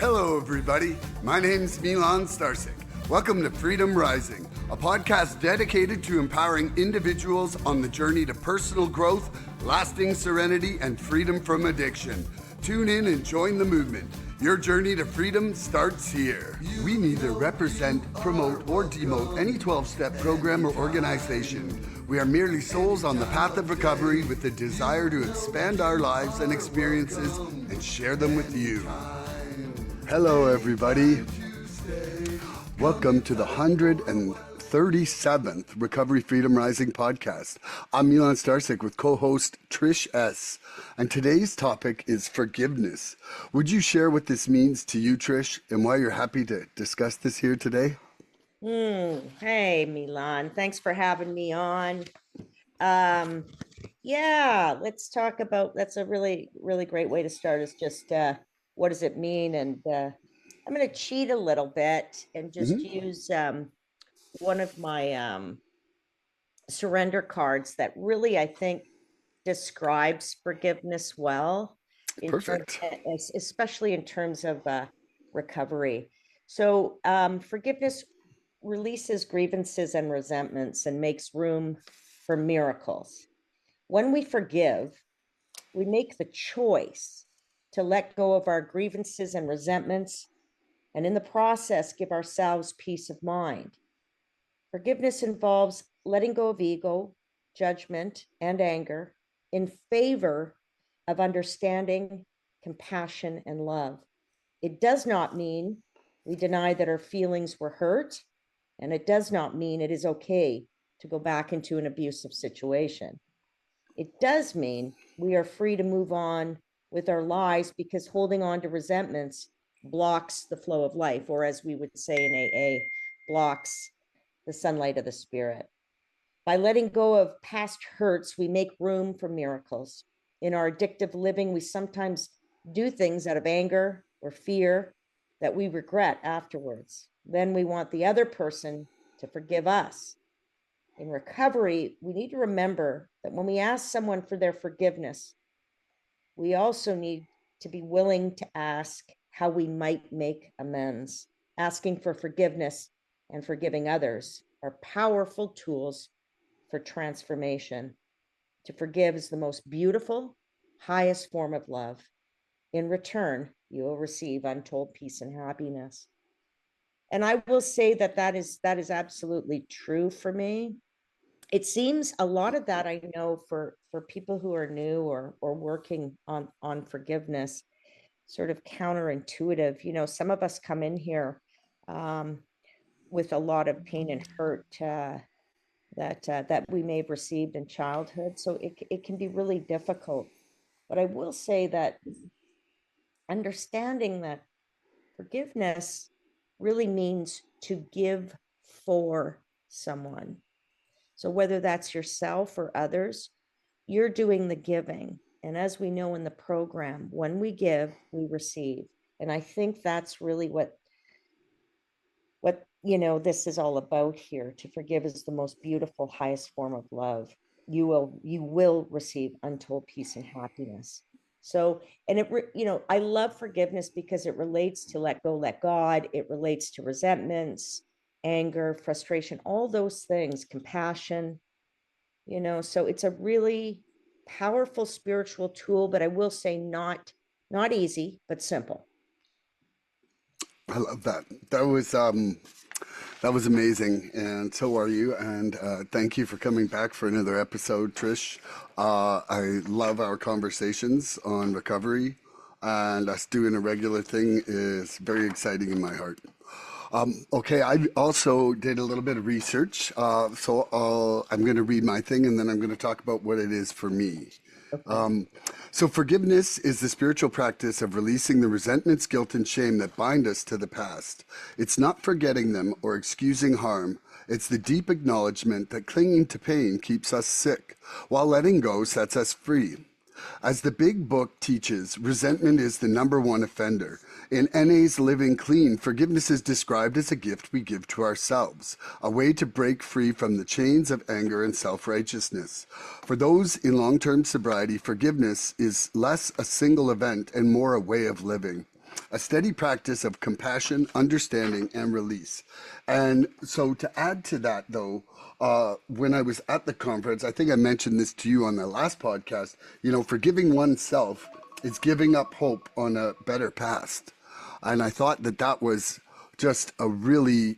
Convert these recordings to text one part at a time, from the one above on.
Hello, everybody. My name's Milan Starcic. Welcome to Freedom Rising, a podcast dedicated to empowering individuals on the journey to personal growth, lasting serenity, and freedom from addiction. Tune in and join the movement. Your journey to freedom starts here. We neither represent, promote, or demote any 12-step program or organization. We are merely souls on the path of recovery with the desire to expand our lives and experiences and share them with you. Hello, everybody. Welcome to the 137th Recovery Freedom Rising podcast. I'm Milan Starcic with co-host Trish S. And today's topic is forgiveness. Would you share what this means to you, Trish, and why you're happy to discuss this here today? Hey, Milan. Thanks for having me on. Let's talk about, that's a really, really great way to start is just what does it mean? And I'm going to cheat a little bit and just use one of my surrender cards that really, I think, describes forgiveness well, Perfect. especially in terms of recovery. So forgiveness releases grievances and resentments and makes room for miracles. When we forgive, we make the choice to let go of our grievances and resentments, and in the process, give ourselves peace of mind. Forgiveness involves letting go of ego, judgment, and anger in favor of understanding, compassion, and love. It does not mean we deny that our feelings were hurt, and it does not mean it is okay to go back into an abusive situation. It does mean we are free to move on with our lives because holding on to resentments blocks the flow of life, or as we would say in AA, blocks the sunlight of the spirit. By letting go of past hurts, we make room for miracles. In our addictive living, we sometimes do things out of anger or fear that we regret afterwards. Then we want the other person to forgive us. In recovery, we need to remember that when we ask someone for their forgiveness, we also need to be willing to ask how we might make amends. Asking for forgiveness and forgiving others are powerful tools for transformation. To forgive is the most beautiful, highest form of love. In return, you will receive untold peace and happiness. And I will say that is absolutely true for me. It seems a lot of that I know for people who are new or working on forgiveness, sort of counterintuitive. You know, some of us come in here with a lot of pain and hurt that we may have received in childhood. So it can be really difficult. But I will say that understanding that forgiveness really means to give for someone. So whether that's yourself or others, you're doing the giving. And as we know in the program, when we give, we receive. And I think that's really what this is all about here. To forgive is the most beautiful, highest form of love. You will receive untold peace and happiness. So, and I love forgiveness because it relates to let go, let God. It relates to resentments, anger, frustration, all those things, compassion, so it's a really powerful spiritual tool, but I will say not easy, but simple. I love that. That was amazing, and so are you. And thank you for coming back for another episode, Trish. I love our conversations on recovery, and us doing a regular thing is very exciting in my heart. Okay, I also did a little bit of research, so I'm going to read my thing, and then I'm going to talk about what it is for me. Okay. So forgiveness is the spiritual practice of releasing the resentments, guilt, and shame that bind us to the past. It's not forgetting them or excusing harm. It's the deep acknowledgement that clinging to pain keeps us sick, while letting go sets us free. As the big book teaches, resentment is the number one offender. In NA's Living Clean, forgiveness is described as a gift we give to ourselves, a way to break free from the chains of anger and self-righteousness. For those in long-term sobriety, forgiveness is less a single event and more a way of living. a steady practice of compassion, understanding, and release. And so, to add to that, though, when I was at the conference, I think I mentioned this to you on the last podcast. Forgiving oneself is giving up hope on a better past, and I thought that that was just a really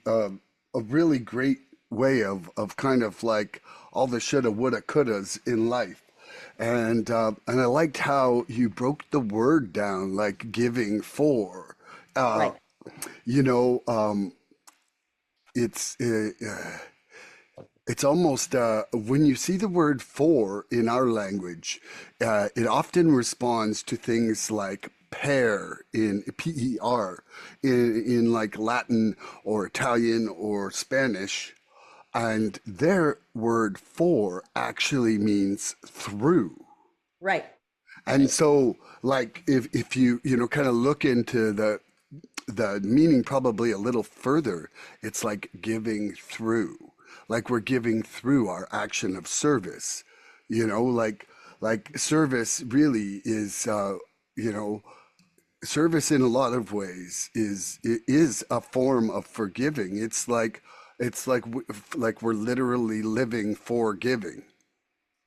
great way of kind of like all the shoulda, woulda, couldas in life. And I liked how you broke the word down, like giving for. Uh, Right. you know, it's it's almost when you see the word for in our language, it often responds to things like pair in PER in like Latin or Italian or Spanish. And their word for actually means through. Right. And so, like, if you kind of look into the meaning probably a little further, it's like giving through, like we're giving through our action of service. Like service really is, you know, service in a lot of ways is a form of forgiving. It's like we're literally living for giving.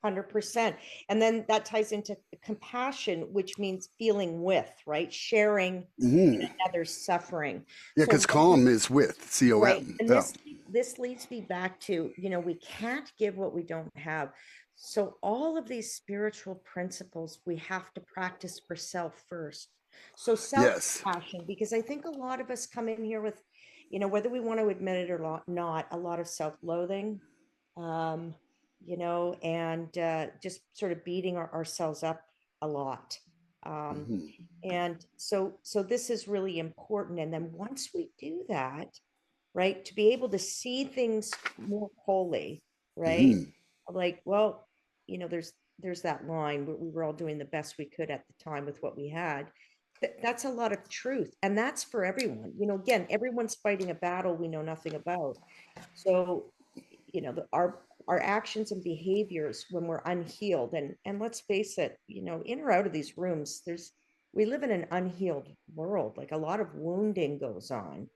100%. And then that ties into compassion, which means feeling with, right? Sharing in Hmm. another's suffering. Yeah, So because calm is with right. COM. And Yeah. this leads me back to, we can't give what we don't have. So all of these spiritual principles we have to practice for self first. So Yes. self-compassion, because I think a lot of us come in here with, whether we want to admit it or not, a lot of self-loathing, um, and just sort of beating ourselves up a lot. Um, Hmm. and so this is really important. And then once we do that, right, to be able to see things more wholly, right? Hmm. Like, well, there's that line where we were all doing the best we could at the time with what we had. That's a lot of truth. And that's for everyone. Again, everyone's fighting a battle we know nothing about. So, our actions and behaviors when we're unhealed, and let's face it, in or out of these rooms, we live in an unhealed world. Like a lot of wounding goes on.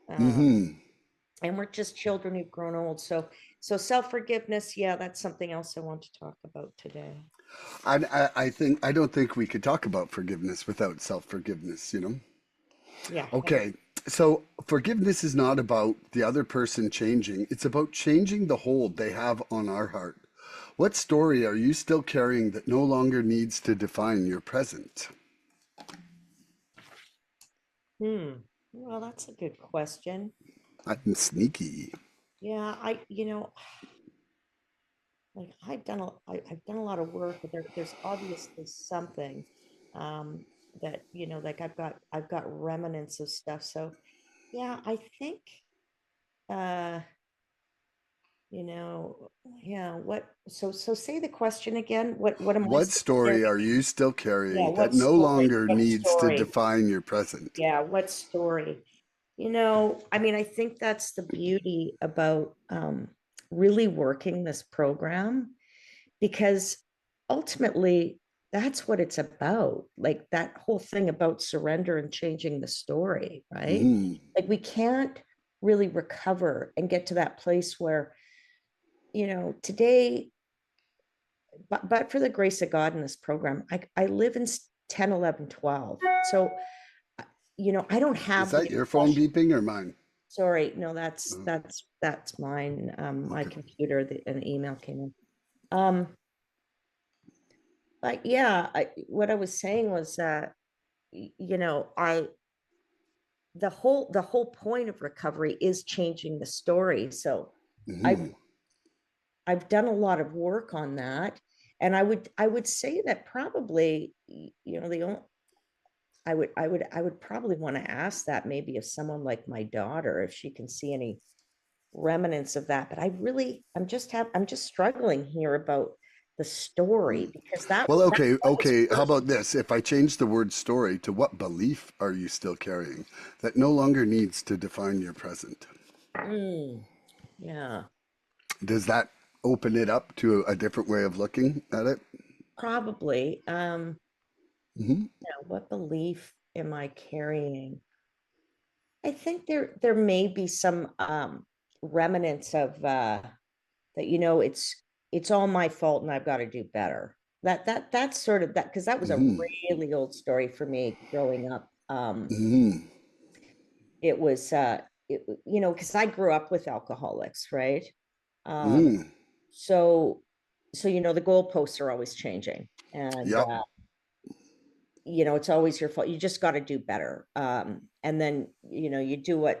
Um, Hmm. and we're just children who've grown old. So self-forgiveness, yeah, that's something else I want to talk about today. I don't think we could talk about forgiveness without self-forgiveness. Yeah. Okay. So forgiveness is not about the other person changing. It's about changing the hold they have on our heart. What story are you still carrying that no longer needs to define your present? Well, that's a good question. I'm sneaky. Yeah, like I've done a lot of work, but there's obviously something, um, that, like I've got remnants of stuff. So yeah, I think, uh, you know, yeah, so say the question again. What am I What still carrying? story are you still Yeah, carrying that what no story? longer What needs to story? define your present? Yeah, what story? I mean, I think that's the beauty about really working this program, because ultimately that's what it's about. Like that whole thing about surrender and changing the story, right? Hmm. Like we can't really recover and get to that place where, today, but for the grace of God in this program, I live in 10, 11, 12. So, I don't Is have the that your phone impression. beeping or mine? Sorry, no, that's Oh, that's that's mine. My okay. computer, an email came in. Um, but yeah, what I was saying was, I the whole point of recovery is changing the story. So I've Hmm. I've done a lot of work on that, and I would say that probably, the only I would probably want to ask that maybe of someone like my daughter if she can see any remnants of that. But I'm just struggling here about the story, because that Well, that, okay, that was okay. How first. about this? If I change the word story to what belief are you still carrying that no longer needs to define your present? Yeah, Does that open it up to a different way of looking at it? probably. Hmm. Yeah, what belief? am I carrying? I think there may be some remnants of that, it's all my fault and I've got to do better. That's sort of that, because that was a really old story for me growing up. It was because I grew up with alcoholics, right? So the goalposts are always changing, and Yep. it's always your fault. You just got to do better. And then you do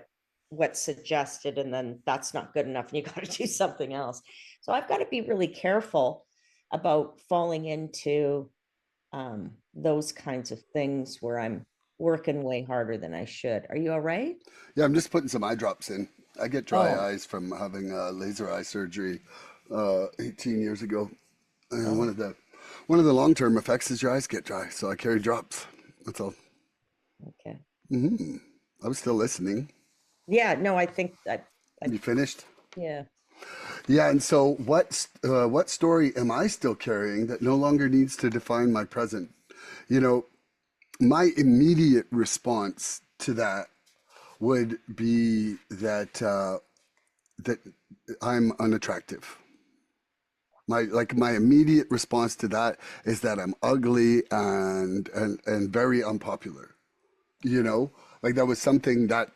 what's suggested, and then that's not good enough, and you got to do something else. So I've got to be really careful about falling into those kinds of things where I'm working way harder than I should. Are you all right? Yeah, I'm just putting some eye drops in. I get dry Oh, eyes from having laser eye surgery 18 years ago. And oh, one of the long-term effects is your eyes get dry, so I carry drops. That's all. okay. I was still listening. Yeah, no, I think that, You finished? yeah. Yeah, and so what story am I still carrying that no longer needs to define my present? You know, my immediate response to that would be that I'm unattractive. My immediate response to that is that I'm ugly and very unpopular. Like that was something that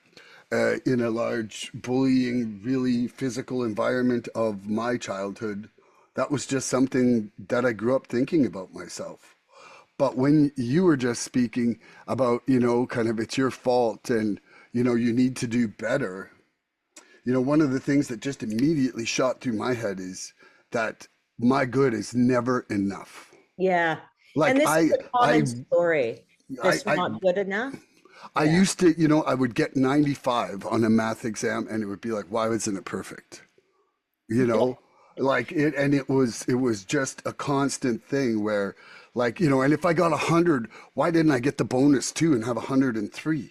in a large bullying, really physical environment of my childhood, that was just something that I grew up thinking about myself. But when you were just speaking about, kind of it's your fault and, you need to do better, one of the things that just immediately shot through my head is that my good is never enough. Yeah. Like And this is a common story. I, This I, not good enough. I Yeah. used to, I would get 95 on a math exam and it would be like, why wasn't it perfect? You Yeah. know, like it, and it was just a constant thing where like, and if I got 100, why didn't I get the bonus too and have 103?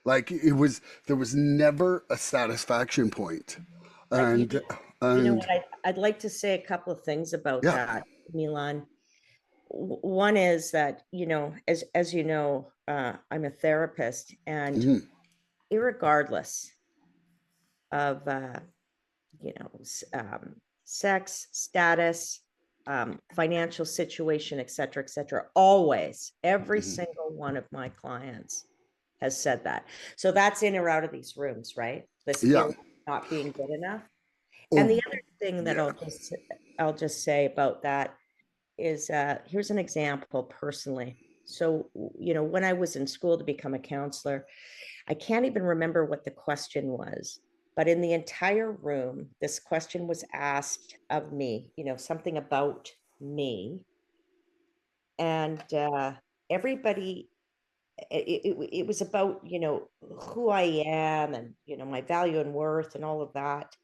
Like there was never a satisfaction point. I, And, you know and what? I'd like to say a couple of things about yeah. that, Milan. One is that, as you know, I'm a therapist, and Mhm. irregardless of, sex, status, financial situation, et cetera, always, every single one of my clients has said that. So that's in or out of these rooms, right? This Yeah. feeling of not being good enough. And Oh, the other thing that yeah. I'll just say about that is, here's an example personally. So, when I was in school to become a counselor, I can't even remember what the question was, but in the entire room, this question was asked of me, something about me. And everybody, it was about, who I am, and, my value and worth and all of that.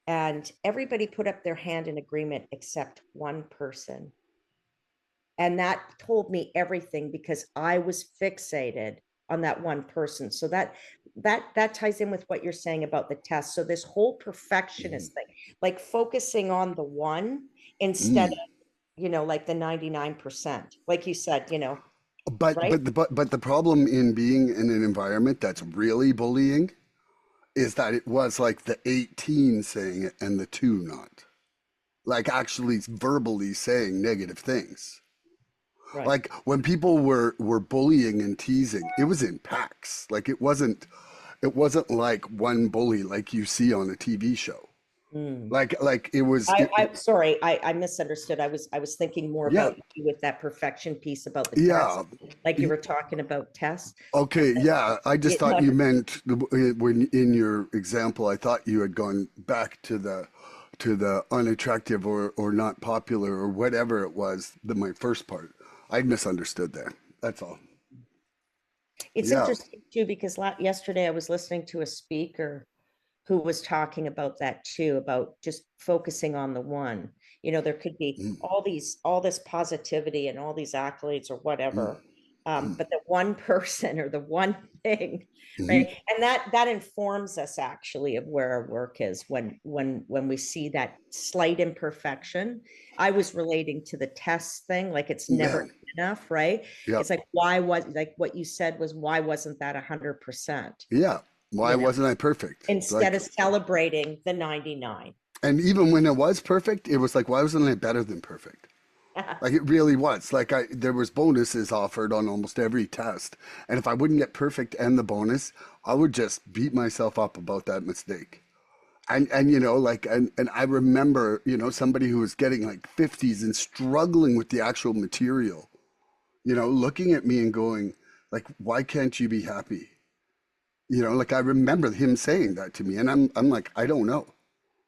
And everybody put up their hand in agreement except one person. And that told me everything, because I was fixated on that one person. So that ties in with what you're saying about the test. So this whole perfectionist thing, like focusing on the one instead of, like the 99%, like you said, But right? but the but the problem in being in an environment that's really bullying is that it was like the 18 saying it and the two not. Like actually verbally saying negative things. Right. Like when people were bullying and teasing, it was in packs. Like it wasn't like one bully like you see on a TV show. Mm. Like it was I sorry, I misunderstood. I was thinking more yeah. about you with that perfection piece about the test, Yeah. like you were talking about tests. Okay, yeah. I just It, thought no, you meant when in your example, I thought you had gone back to the unattractive or not popular or whatever it was, my first part. I misunderstood there. That's all. it's Yeah. interesting too, because yesterday I was listening to a speaker who was talking about that too, about just focusing on the one. There could be all this positivity and all these accolades or whatever, but the one person or the one thing, Hmm. right? And that informs us actually of where our work is, when we see that slight imperfection. I was relating to the test thing, like it's never Yeah. enough, right? Yeah. It's like, why was, like what you said was, why wasn't that 100%? Yeah. Why You know, wasn't I perfect? instead of celebrating the 99. And even when it was perfect, it was like, why wasn't I better than perfect? Like it really was. Like there was bonuses offered on almost every test, and if I wouldn't get perfect and the bonus, I would just beat myself up about that mistake. And like and I remember somebody who was getting like 50s and struggling with the actual material, looking at me and going like, why can't you be happy? Like I remember him saying that to me, and I'm like, I don't know.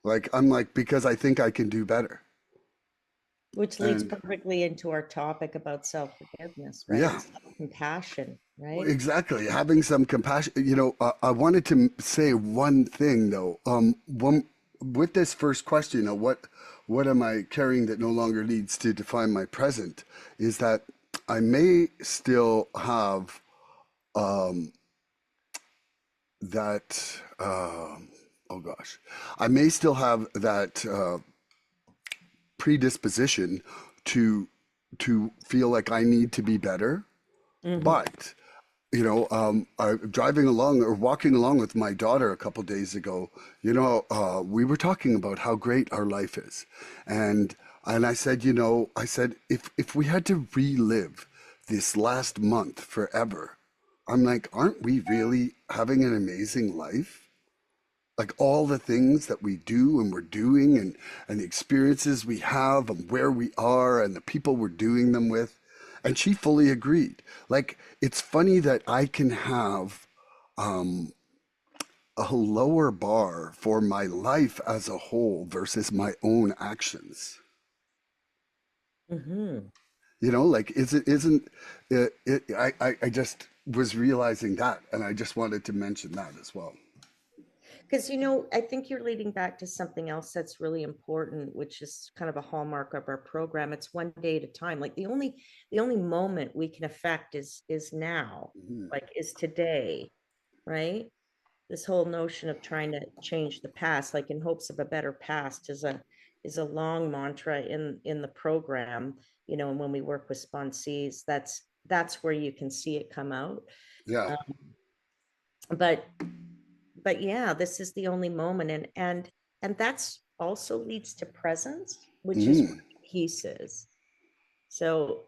Like I'm like, because I think I can do better. Which leads And perfectly into our topic about self-forgiveness, right? yeah, And self-compassion, well, right? exactly. Having some compassion. I wanted to say one thing though. With this first question, what am I carrying that no longer needs to define my present? Is that I may still have that. Oh gosh, I may still have that predisposition to feel like I need to be better, Mm-hmm. but driving along or walking along with my daughter a couple days ago, we were talking about how great our life is, and I said, I said if we had to relive this last month forever, I'm like, aren't we really having an amazing life? Like all the things that we do and we're doing and the experiences we have and where we are and the people we're doing them with. And she fully agreed. Like it's funny that I can have a lower bar for my life as a whole versus my own actions. Mm-hmm. Like isn't I just was realizing that, and I just wanted to mention that as well. Because, I think you're leading back to something else that's really important, which is kind of a hallmark of our program. It's one day at a time. Like the only moment we can affect is now, Mhm. like is today, right? This whole notion of trying to change the past, like in hopes of a better past, is a long mantra in the program, and when we work with sponsees, that's where you can see it come out. Yeah. Um, but but yeah, this is the only moment, and that's also leads to presence, which is Mhm. where peace is. So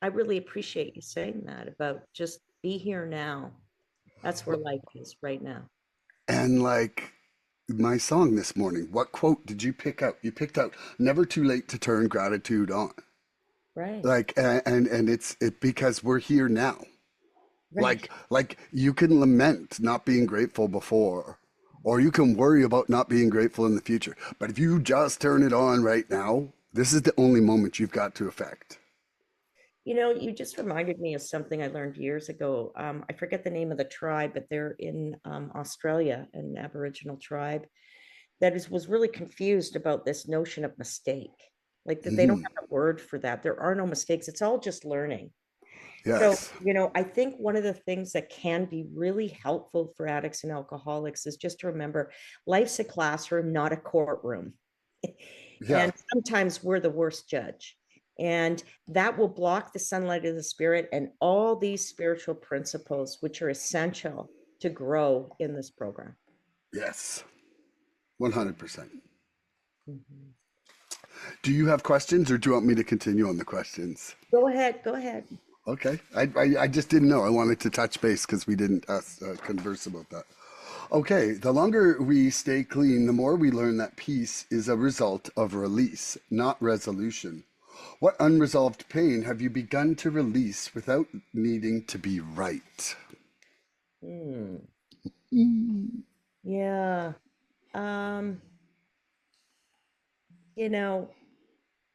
I really appreciate you saying that about just be here now. That's where life is right now. And like my song this morning, what quote did you pick out? You picked out "Never too late to turn gratitude on." Right. Like, and it's because we're here now. Right. Like you can lament not being grateful before, or you can worry about not being grateful in the future. But if you just turn it on right now, this is the only moment you've got to affect. You just reminded me of something I learned years ago. I forget the name of the tribe, but they're in Australia, an Aboriginal tribe was really confused about this notion of mistake. Like that they don't Hmm. have a word for that. There are no mistakes. It's all just learning. So, Yes. I think one of the things that can be really helpful for addicts and alcoholics is just to remember life's a classroom, not a courtroom. Yeah. And sometimes we're the worst judge. And that will block the sunlight of the spirit and all these spiritual principles, which are essential to grow in this program. Yes. 100%. Mhm. Do you have questions, or do you want me to continue on the questions? Go ahead. Go ahead. Okay. I just didn't know. I wanted to touch base because we didn't converse about that. Okay. The longer we stay clean, the more we learn that peace is a result of release, not resolution. What unresolved pain have you begun to release without needing to be right? Hmm. Mm. Yeah. Um, you know,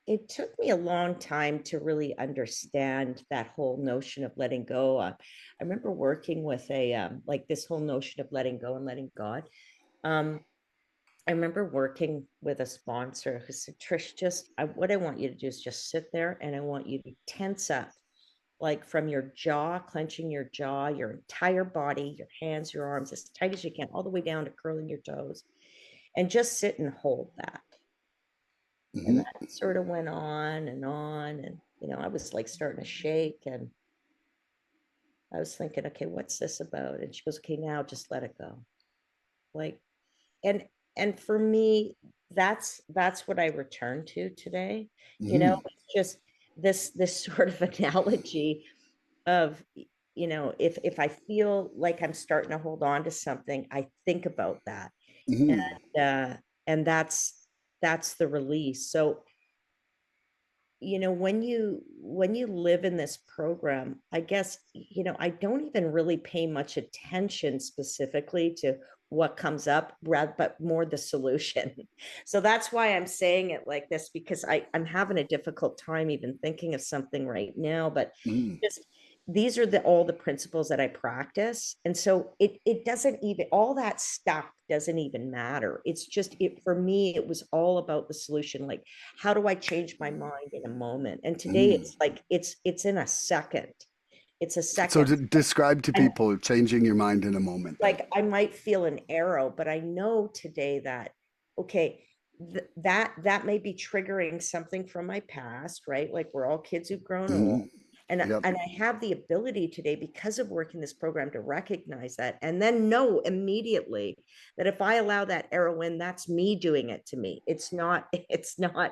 it took me a long time to really understand that whole notion of letting go. I remember working with like this whole notion of letting go and letting God. Um, I remember working with a sponsor who said, Trish, what I want you to do is just sit there and I want you to tense up, like from your jaw, clenching your jaw, your entire body, your hands, your arms, as tight as you can, all the way down to curling your toes, and just sit and hold that. And Mhm. that sort of went on and on. And, I was like starting to shake, and I was thinking, okay, what's this about? And she goes, okay, now just let it go. Like, and and for me, that's what I return to today. Mm-hmm. It's just this sort of analogy of, if I feel like I'm starting to hold on to something, I think about that. Mm-hmm. And that's the release. So, when you live in this program, I guess, I don't even really pay much attention specifically to what comes up, rather, but more the solution. So that's why I'm saying it like this, because I'm having a difficult time even thinking of something right now, but Mm-hmm. just these are all the principles that I practice. And so it doesn't even, all that stuff doesn't even matter. It's just, for me, it was all about the solution. Like, how do I change my mind in a moment? And today Mm-hmm. it's like, it's in a second. It's a So second. to describe to And people changing your mind in a moment then. like, I might feel an arrow, but I know today that, okay, that may be triggering something from my past, right? Like, we're all kids who've grown old. Mm-hmm. And, Yep. and I have the ability today, because of working this program, to recognize that, and then know immediately that if I allow that arrow in, that's me doing it to me. It's Yeah. not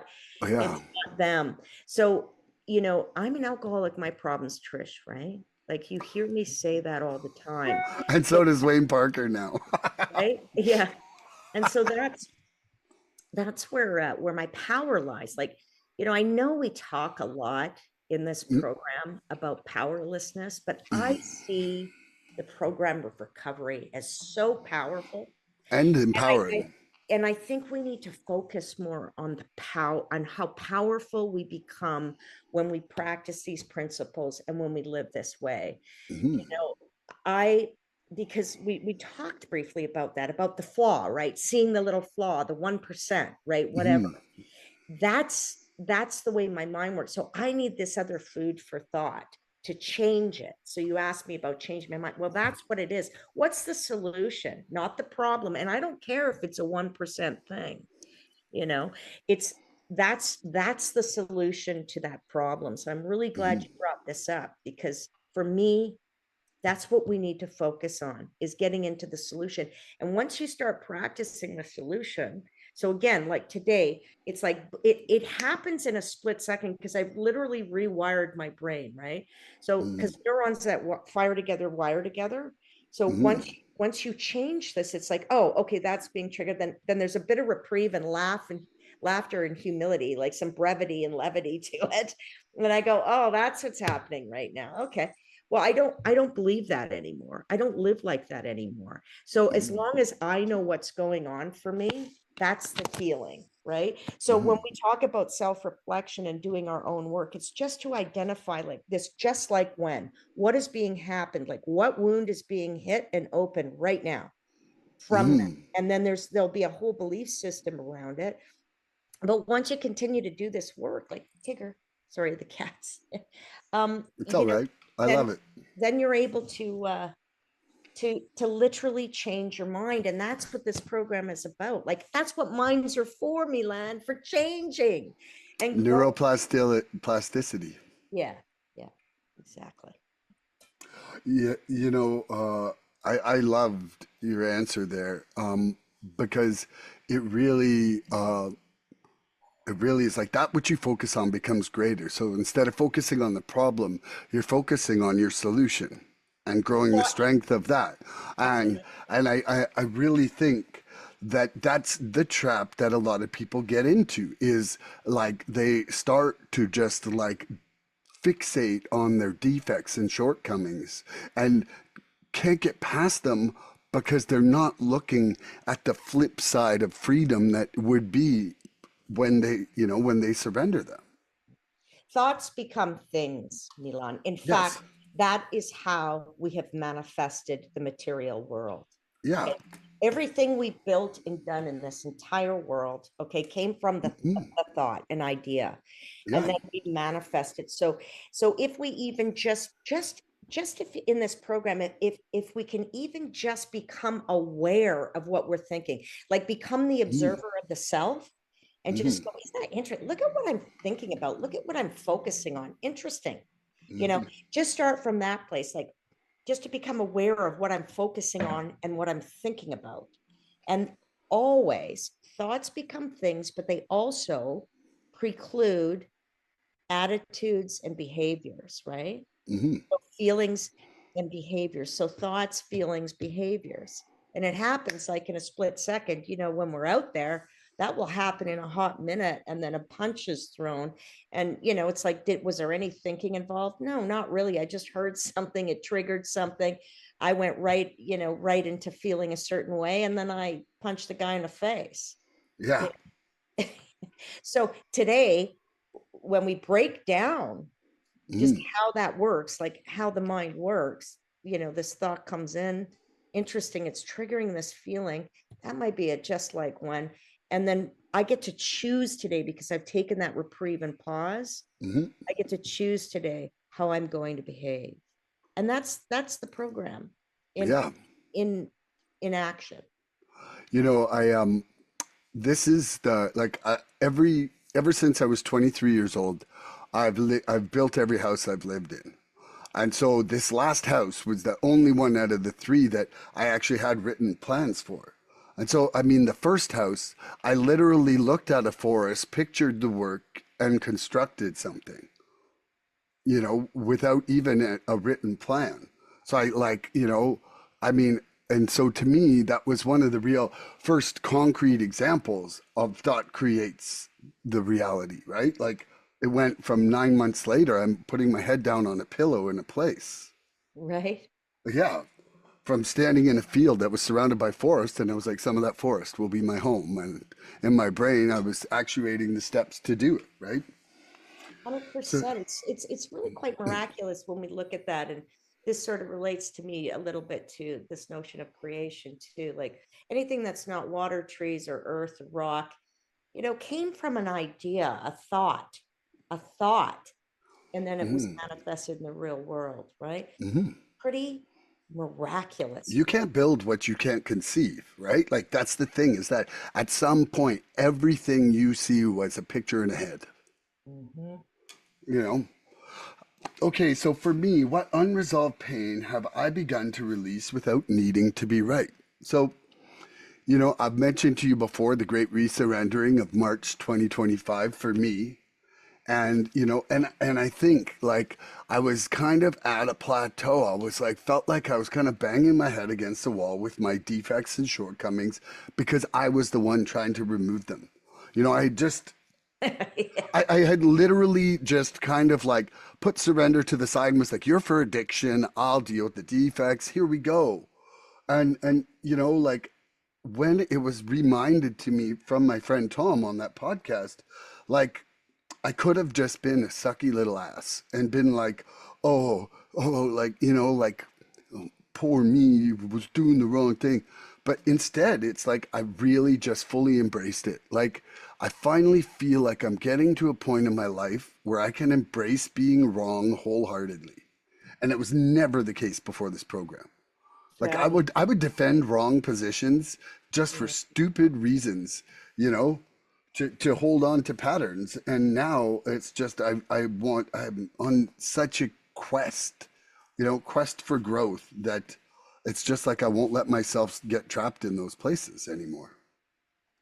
them. So, I'm an alcoholic, my problems, Trish, right? Like, you hear me say that all the time. And So, so does Wayne Parker now. right? Yeah. And so that's where my power lies. Like, I know we talk a lot in this program about powerlessness, but I see the program of recovery as so powerful. And And empowering. I think we need to focus more on the power, on how powerful we become when we practice these principles and when we live this way. Mm-hmm. You know, I because we talked briefly about that, about the flaw, right? Seeing the little flaw, the 1%, right? Whatever. Mm-hmm. That's the way my mind works. So I need this other food for thought to change it. So you asked me about changing my mind. Well, that's what it is. What's the solution, not the problem? And I don't care if it's a 1% thing, you know, it's that's the solution to that problem. So I'm really glad Mm-hmm. you brought this up, because for me, that's what we need to focus on, is getting into the solution. And once you start practicing the solution, so again, like today, it's like it happens in a split second, because I've literally rewired my brain, right? So because neurons that fire together wire together. So Mm-hmm. once you change this, it's like, oh, okay, that's being triggered. Then there's a bit of reprieve and laughter and humility, like some brevity and levity to it. And I go, oh, that's what's happening right now. Okay. Well, I don't believe that anymore. I don't live like that anymore. So as Mm-hmm. long as I know what's going on for me, that's the healing, right? So when Mm-hmm. we talk about self-reflection and doing our own work, it's just to identify, like this, just like what is being happened, like what wound is being hit and open right now from that. Mm-hmm. And then there'll be a whole belief system around it. But once you continue to do this work, like Tigger, sorry, the cats, um, It's you all know, right. I then love it. then you're able to literally change your mind. And that's what this program is about. Like, that's what minds are for, Milan, for changing and growing. Plasticity. Yeah, yeah, exactly. Yeah, I loved your answer there, because it really, it really is like that. What you focus on becomes greater. So instead of focusing on the problem, you're focusing on your solution and growing the Well, strength of that. And absolutely. I really think that that's the trap that a lot of people get into, is like they start to just like fixate on their defects and shortcomings and can't get past them because they're not looking at the flip side of freedom that would be when they surrender them. Thoughts become things, Milan. In fact, Yes. that is how we have manifested the material world. Yeah. Okay. Everything we built and done in this entire world, okay, came from the thought, an idea, and Yeah. then we manifest it. So if we even just if in this program, if we can even just become aware of what we're thinking, like become the observer of the self, and just go, isn't that interesting? Look at what I'm thinking about. Look at what I'm focusing on. Interesting. Just start from that place, like just to become aware of what I'm focusing on and what I'm thinking about. And always thoughts become things, but they also preclude attitudes and behaviors, right? So feelings and behaviors. So thoughts, feelings, behaviors. And it happens like in a split second, when we're out there, that will happen in a hot minute, and then a punch is thrown. And it's like, was there any thinking involved? No, not really. I just heard something, it triggered something. I went right into feeling a certain way, and then I punched the guy in the face. Yeah. So today, when we break down just how that works, like how the mind works, this thought comes in, interesting, it's triggering this feeling, that might be it, just like when, and then I get to choose today, because I've taken that reprieve and pause. I get to choose today how I'm going to behave, and that's the program Yeah. in action. I this is ever since I was 23 years old, I've built every house I've lived in. And so this last house was the only one out of the three that I actually had written plans for. And so, I mean, the first house, I literally looked at a forest, pictured the work, and constructed something, without even a written plan. So I mean, and so to me, that was one of the real first concrete examples of thought creates the reality, right? Like it went from 9 months later, I'm putting my head down on a pillow in a place. Right. Yeah. From standing in a field that was surrounded by forest, and it was like some of that forest will be my home. And in my brain, I was actuating the steps to do it, right? So, 100%. It's really quite miraculous when we look at that. And this sort of relates to me a little bit to this notion of creation too. Like anything that's not water, trees, or earth, or rock, came from an idea, a thought, and then it was manifested in the real world, right? Pretty miraculous. you can't build what you can't conceive, right? Like that's the thing is that at some point, everything you see was a picture in a head, Mm-hmm. you know? Okay, so for me, what unresolved pain have I begun to release without needing to be right? So, I've mentioned to you before the great resurrendering of March 2025 for me. And, and I think like I was kind of at a plateau. I was like, felt like I was kind of banging my head against the wall with my defects and shortcomings because I was the one trying to remove them. I just Yeah. I had literally just kind of like put surrender to the side and was like, you're for addiction. I'll deal with the defects. Here we go. And like when it was reminded to me from my friend Tom on that podcast, like I could have just been a sucky little ass and been like, oh, like, like poor me was doing the wrong thing. But instead, it's like I really just fully embraced it. Like I finally feel like I'm getting to a point in my life where I can embrace being wrong wholeheartedly. And it was never the case before this program. Like I Fab. would I would defend wrong positions just for stupid reasons, you know, to hold on to patterns. And now it's just I'm on such a quest, quest for growth that it's just like I won't let myself get trapped in those places anymore.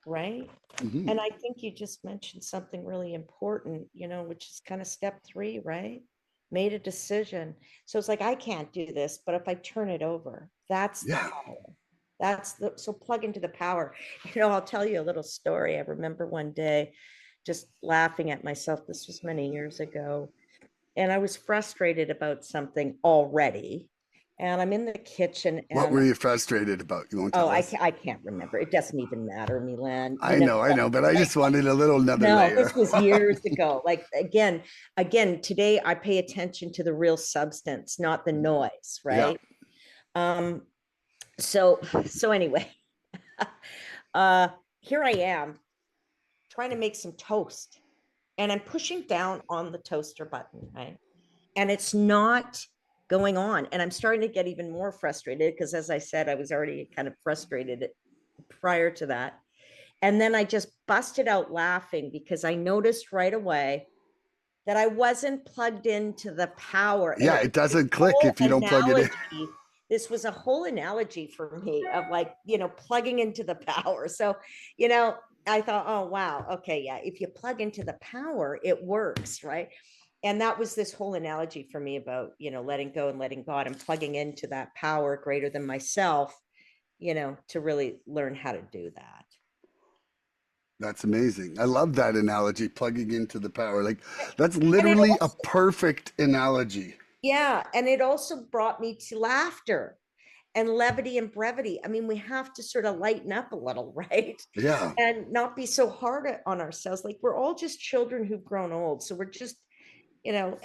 Right. Hmm. And I think you just mentioned something really important, which is kind of step three, right? Made a decision. So it's like, I can't do this, but if I turn it over, that's the Yeah. power. So plug into the power. I'll tell you a little story. I remember one day just laughing at myself. This was many years ago. And I was frustrated about something already. And I'm in the kitchen What and were you frustrated about? You won't oh, tell us. I can't remember. It doesn't even matter, Milan. I know, but I just wanted a little another No, layer. this was years ago. Like today I pay attention to the real substance, not the noise, Yeah. right? Um, so anyway, uh here I am trying to make some toast, and I'm pushing down on the toaster button, right? And it's not going on. And I'm starting to get even more frustrated because, as I said, I was already kind of frustrated prior to that. And then I just busted out laughing because I noticed right away that I wasn't plugged into the power. And Yeah, it was it this doesn't click whole if you don't plug it in. analogy. This was a whole analogy for me of like, plugging into the power. So, I thought, oh, wow. Okay. Yeah. If you plug into the power, it works. Right. And that was this whole analogy for me about, letting go and letting God and plugging into that power greater than myself, to really learn how to do that. That's amazing. I love that analogy, plugging into the power. Like, that's And it literally a also, perfect analogy. yeah. And it also brought me to laughter and levity and brevity. I mean, we have to sort of lighten up a little, right? Yeah. And not be so hard on ourselves. Like we're all just children who've grown old. So we're just, and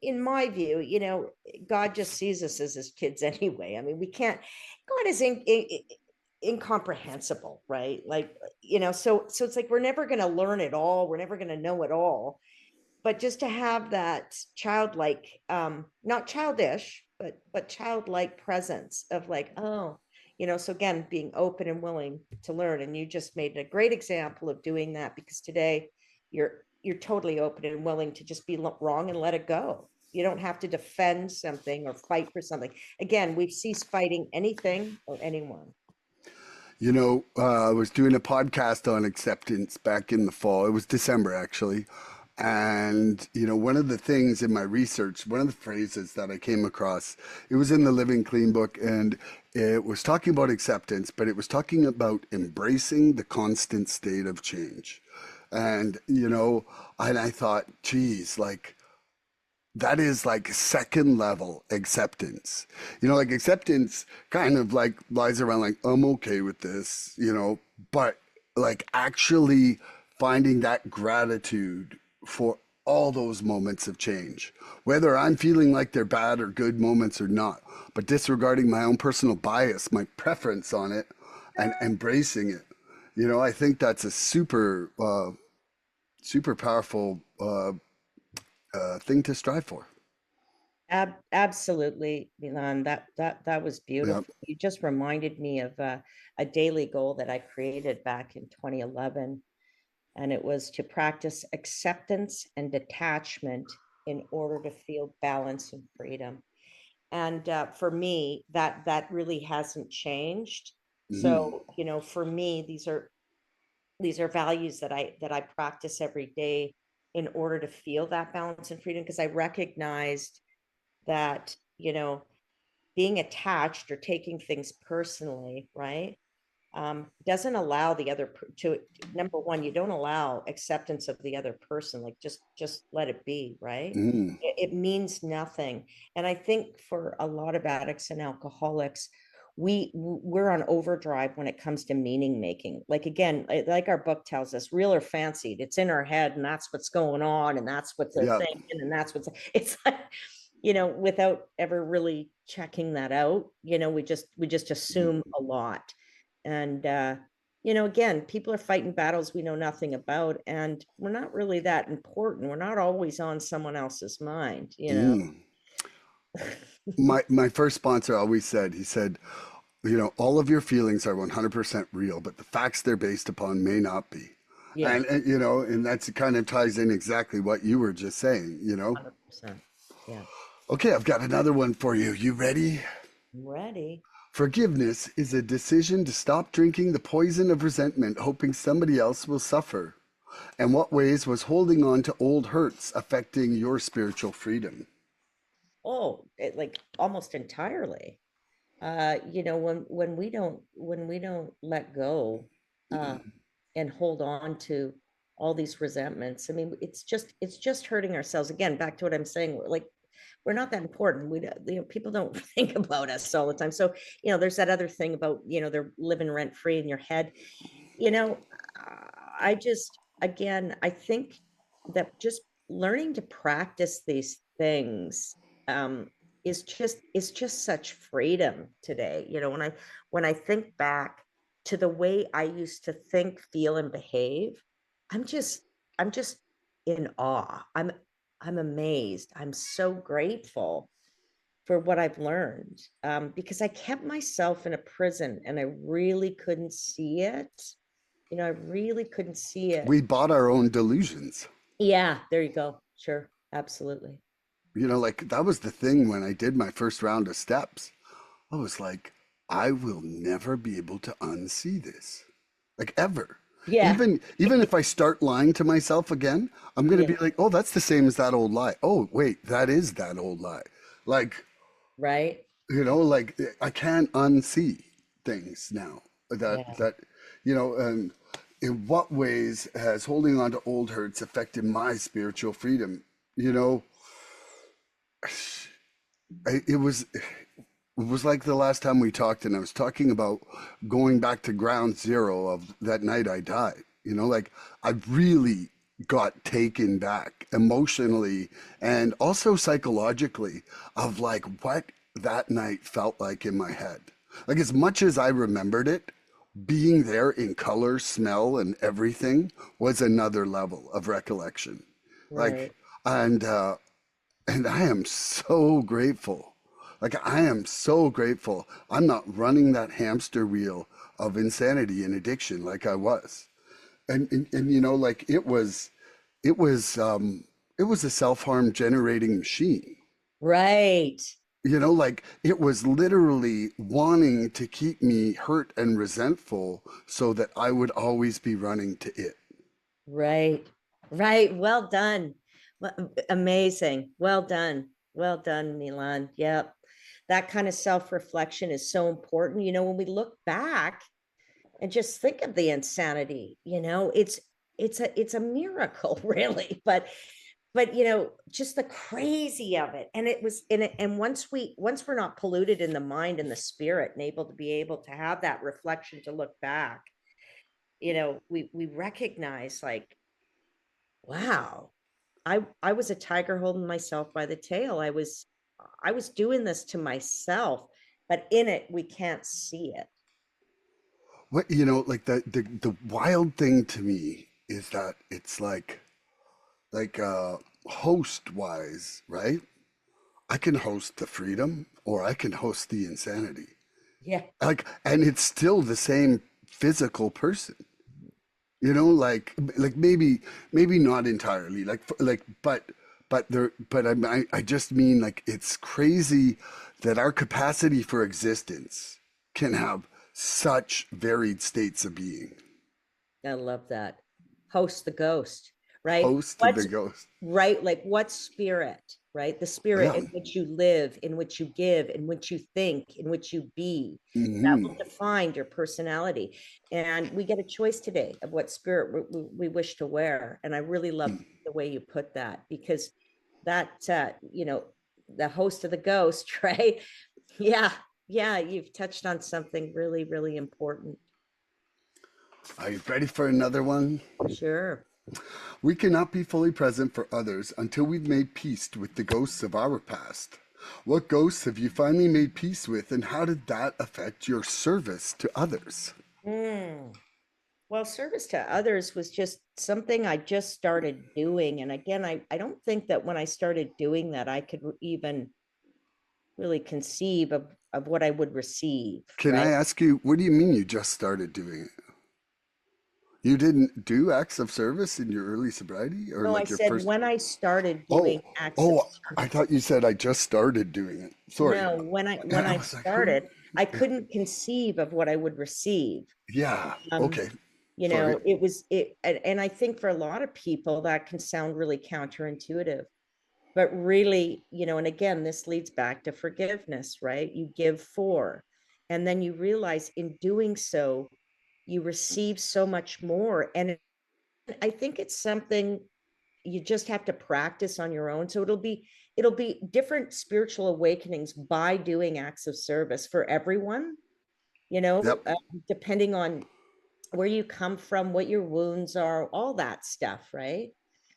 in my view, God just sees us as his kids anyway. I mean, we can't, God is incomprehensible, right? Like, so it's like we're never going to learn it all. We're never going to know it all, but just to have that childlike, not childish, but childlike presence of like, oh, so again, being open and willing to learn. And you just made a great example of doing that, because today you're totally open and willing to just be wrong and let it go. You don't have to defend something or fight for something. Again, we've ceased fighting anything or anyone. I was doing a podcast on acceptance back in the fall. It was December, actually. And, one of the things in my research, one of the phrases that I came across, it was in the Living Clean book, and it was talking about acceptance, but it was talking about embracing the constant state of change. And, and I thought, geez, like, that is like second level acceptance. Like acceptance kind of like lies around like, I'm okay with this, but like actually finding that gratitude for all those moments of change, whether I'm feeling like they're bad or good moments or not, but disregarding my own personal bias, my preference on it, and embracing it. I think that's a super powerful thing to strive for. Absolutely, Milan. That was Yeah. beautiful. You just reminded me of a daily goal that I created back in 2011, and it was to practice acceptance and detachment in order to feel balance and freedom. And for me, that really hasn't changed. Mm-hmm. So, for me, these are values that I practice every day in order to feel that balance and freedom, because I recognized that, being attached or taking things personally, right, doesn't allow the other to, number one, you don't allow acceptance of the other person. Like just let it be, right? Mm-hmm. It means nothing. And I think for a lot of addicts and alcoholics, we're on overdrive when it comes to meaning making. Like again, like our book tells us, real or fancied, it's in our head, and that's what's going on, and that's what they're Yeah. thinking, and that's what's, it's like, without ever really checking that out, we just assume a lot. And again, people are fighting battles we know nothing about, and we're not really that important. We're not always on someone else's mind. Mm. My first sponsor always said, he said, all of your feelings are 100% real, but the facts they're based upon may not be. Yeah, And that's kind of ties in exactly what you were just saying. 100%. Yeah, Okay, I've got another one for you. You ready? I'm ready. Forgiveness is a decision to stop drinking the poison of resentment, hoping somebody else will suffer. And what ways was holding on to old hurts affecting your spiritual freedom? Oh, like almost entirely. When we don't let go, uh and hold on to all these resentments, I mean, it's just hurting ourselves. Again, back to what I'm saying, we're not that important. We don't, people don't think about us all the time. So, there's that other thing about, they're living rent free in your head. you know I just, again, I think that just learning to practice these things, is just such freedom today. When I think back to the way I used to think, feel, and behave, i'm just i'm just in awe. I'm amazed. I'm so grateful for what I've learned, because I kept myself in a prison and I really couldn't see it. I really couldn't see it. We bought our own delusions. Yeah, there you go. Sure, absolutely. Like that was the thing when I did my first round of steps. I was like, I will never be able to unsee this. Like ever. Yeah, Even if I start lying to myself again, I'm gonna yeah, be like, oh, that's the same as that old lie. Oh, wait, that is that old lie. Like, right. like I can't unsee things now. Yeah. And in what ways has holding on to old hurts affected my spiritual freedom? You know, it was like the last time we talked, and I was talking about going back to ground zero of that night I died. Like I really got taken back emotionally and also psychologically of like what that night felt like in my head. Like as much as I remembered it, being there in color, smell, and everything was another level of recollection. Like, Right. and I am so grateful. Like, I am so grateful. I'm not running that hamster wheel of insanity and addiction like I was. And like it was a self-harm generating machine. Right. Like it was literally wanting to keep me hurt and resentful so that I would always be running to it. Right. Right. Well done. Amazing. Well done. Well done, Milan. Yep. That kind of self-reflection is so important. When we look back and just think of the insanity, it's a miracle, really. But just the crazy of it. And it was in it. And once we're not polluted in the mind and the spirit and able to have that reflection to look back, we recognize like, wow, I was a tiger holding myself by the tail. I was doing this to myself, but in it we can't see it. Like the wild thing to me is that it's like host wise, right? I can host the freedom or I can host the insanity. Yeah. And it's still the same physical person. Like maybe not entirely, but I just mean like it's crazy that our capacity for existence can have such varied states of being. I love that. Host the ghost, right? Host the What's ghost. right? Like what spirit, right? The spirit Yeah. in which you live, in which you give, in which you think, in which you be. That Hmm. will define your personality. And we get a choice today of what spirit we wish to wear. And I really love the way you put that because that, the host of the ghost, right? Yeah. Yeah. You've touched on something really, really important. Are you ready for another one? Sure. We cannot be fully present for others until we've made peace with the ghosts of our past. What ghosts have you finally made peace with, and how did that affect your service to others? Mm. Well, service to others was just something I just started doing. And again, I don't think that when I started doing that, I could even really conceive of what I would receive, Can I right? ask you, what do you mean you just started doing it? You didn't do acts of service in your early sobriety or No, I like your said first? when I started Oh, doing acts of oh, I service. thought you said I just started doing it. Sorry. No, when I And when I I was like, who? started, I Yeah. couldn't conceive of what I would receive. Yeah. Um, Okay. Sorry. it was it, and I think for a lot of people that can sound really counterintuitive. But really, and again, this leads back to forgiveness, right? You give for, and then you realize in doing so, you receive so much more. And I think it's something you just have to practice on your own. So it'll be different spiritual awakenings by doing acts of service for everyone, Yep. depending on where you come from, what your wounds are, all that stuff, right?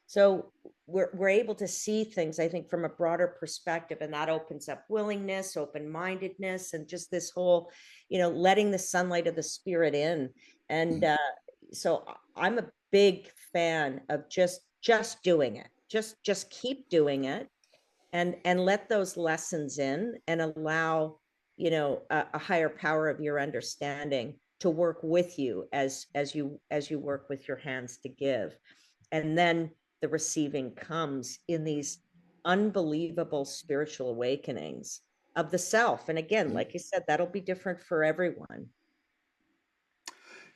So we're able to see things, I think, from a broader perspective, and that opens up willingness, open-mindedness, and just this whole, letting the sunlight of the spirit in. And so I'm a big fan of just doing it. Just keep doing it and let those lessons in and allow a higher power of your understanding to work with you as you work with your hands to give. And then the receiving comes in these unbelievable spiritual awakenings of the self. And again, like I said, that'll be different for everyone.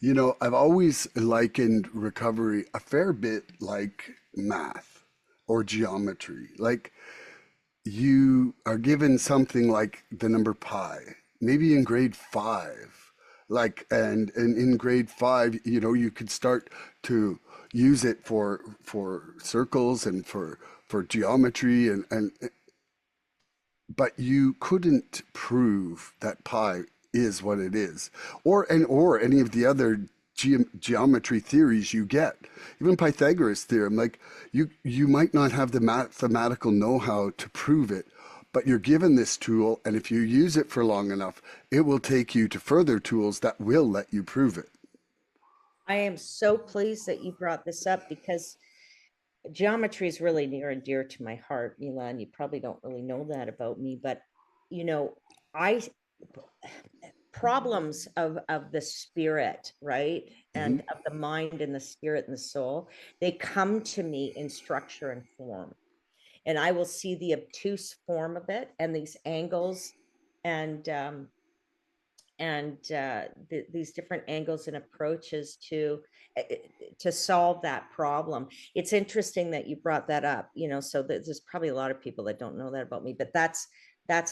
You know, I've always likened recovery a fair bit like math or geometry. Like you are given something like the number pi, maybe in grade five. Like, and in grade five, you know, you could start to use it for circles and for geometry and but you couldn't prove that pi is what it is, or any of the other geometry theories you get, even Pythagoras theorem. Like you might not have the mathematical know-how to prove it, but you're given this tool, and if you use it for long enough, it will take you to further tools that will let you prove it. I am so pleased that you brought this up because geometry is really near and dear to my heart, Milan. You probably don't really know that about me, but you know, I problems of the spirit, right? Hmm. And of the mind and the spirit and the soul, they come to me in structure and form. And I will see the obtuse form of it and these angles and these different angles and approaches uh, to solve that problem. It's interesting that you brought that up, you know, so there's probably a lot of people that don't know that about me, but that's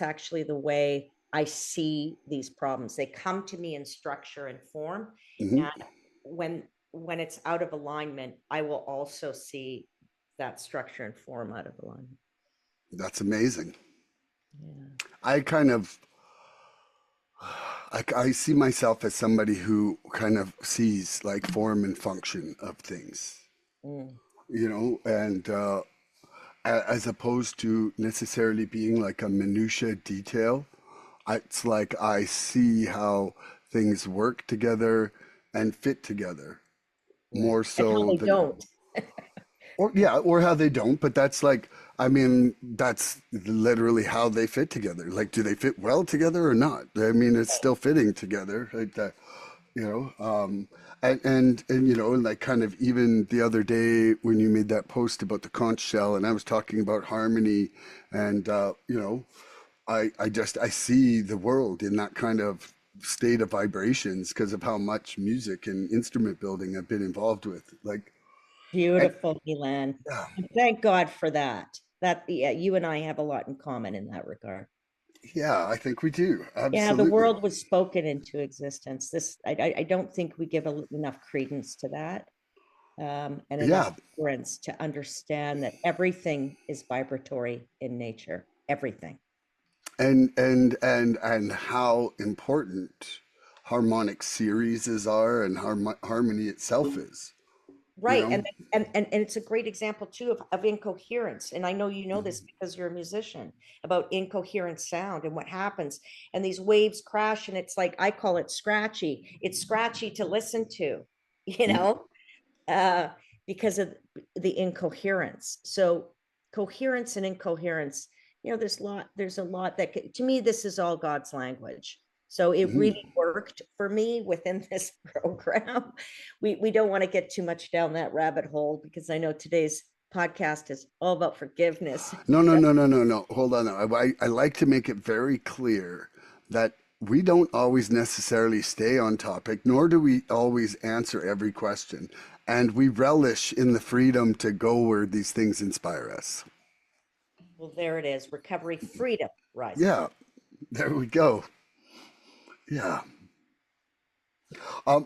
actually the way I see these problems. They come to me in structure and form, Hmm. and when it's out of alignment, I will also see that structure and form out of alignment. That's amazing. Yeah. I kind of I see myself as somebody who kind of sees like form and function of things, Mm. you know, and as opposed to necessarily being like a minutia detail. It's like I see how things work together and fit together Right. more And how so they than, don't. or yeah, or how they don't. But that's like, I mean, that's literally how they fit together. Like, do they fit well together or not? I mean, it's still fitting together, like that, you know. And you know, like kind of even the other day when you made that post about the conch shell, and I was talking about harmony, and you know, I see the world in that kind of state of vibrations because of how much music and instrument building I've been involved with. Like, and Beautiful, Milan. yeah, And thank God for that. That yeah, you and I have a lot in common in that regard. yeah, I think we do. Yeah, the Absolutely. world was spoken into existence. This I don't think we give enough credence to that, and enough Yeah. reverence to understand that everything is vibratory in nature. Everything. And how important harmonic series are and harmony itself is, you Right. know? And it's a great example too of incoherence. And I know you know this because you're a musician about incoherent sound and what happens. And these waves crash, and it's like I call it scratchy. It's scratchy to listen to, you Mhm. know, uh, because of the incoherence. So coherence and incoherence, you know, there's a lot that to me, this is all God's language. So it Mhm. really worked for me within this program. We don't want to get too much down that rabbit hole because I know today's podcast is all about forgiveness. No, no, no, no, no, no. Hold on. I like to make it very clear that we don't always necessarily stay on topic, nor do we always answer every question. And we relish in the freedom to go where these things inspire us. Well, there it is. Recovery freedom rising. Yeah, there we go. Yeah.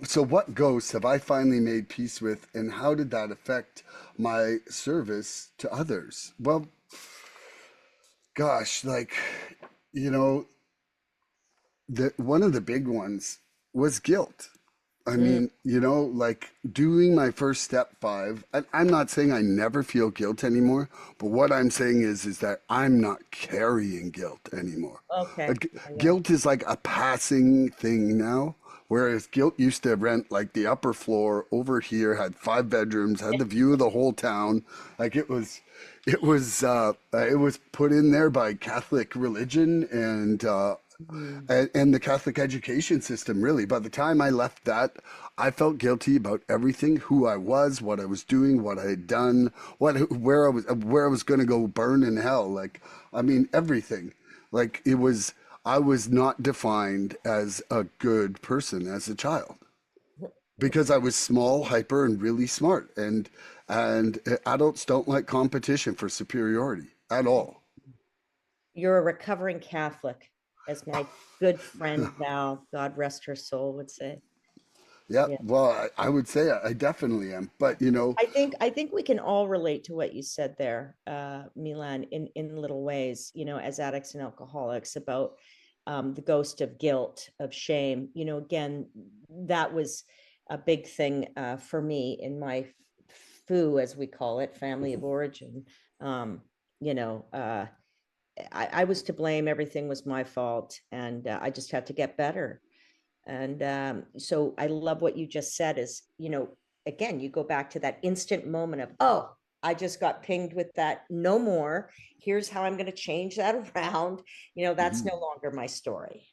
So, what ghosts have I finally made peace with, and how did that affect my service to others? Well, gosh, like, you know, one of the big ones was guilt. I Mm, mean, you know, like doing my first step five, and I'm not saying I never feel guilt anymore, but what I'm saying is that I'm not carrying guilt anymore. okay. Yeah, yeah. Guilt is like a passing thing now, whereas guilt used to rent like the upper floor over here, had 5 bedrooms, had the view of the whole town. Like it was put in there by Catholic religion, and Mhm. and the Catholic education system, really. By the time I left that, I felt guilty about everything, who I was, what I was doing, what I had done, where I was going to go burn in hell. Like, I mean, everything. Like, I was not defined as a good person as a child because I was small, hyper, and really smart. And adults don't like competition for superiority at all. You're a recovering Catholic, as my good friend Val, God rest her soul, would say. Yeah, Yeah. well, I would say I definitely am. But I think we can all relate to what you said there, Milan, in little ways, as addicts and alcoholics about the ghost of guilt, of shame. Again, that was a big thing for me in my as we call it, family of origin. Um, you know, I was to blame. Everything was my fault, and I just had to get better. And so I love what you just said is, again, you go back to that instant moment of, oh, I just got pinged with that. No more. Here's how I'm going to change that around. That's mhm, no longer my story.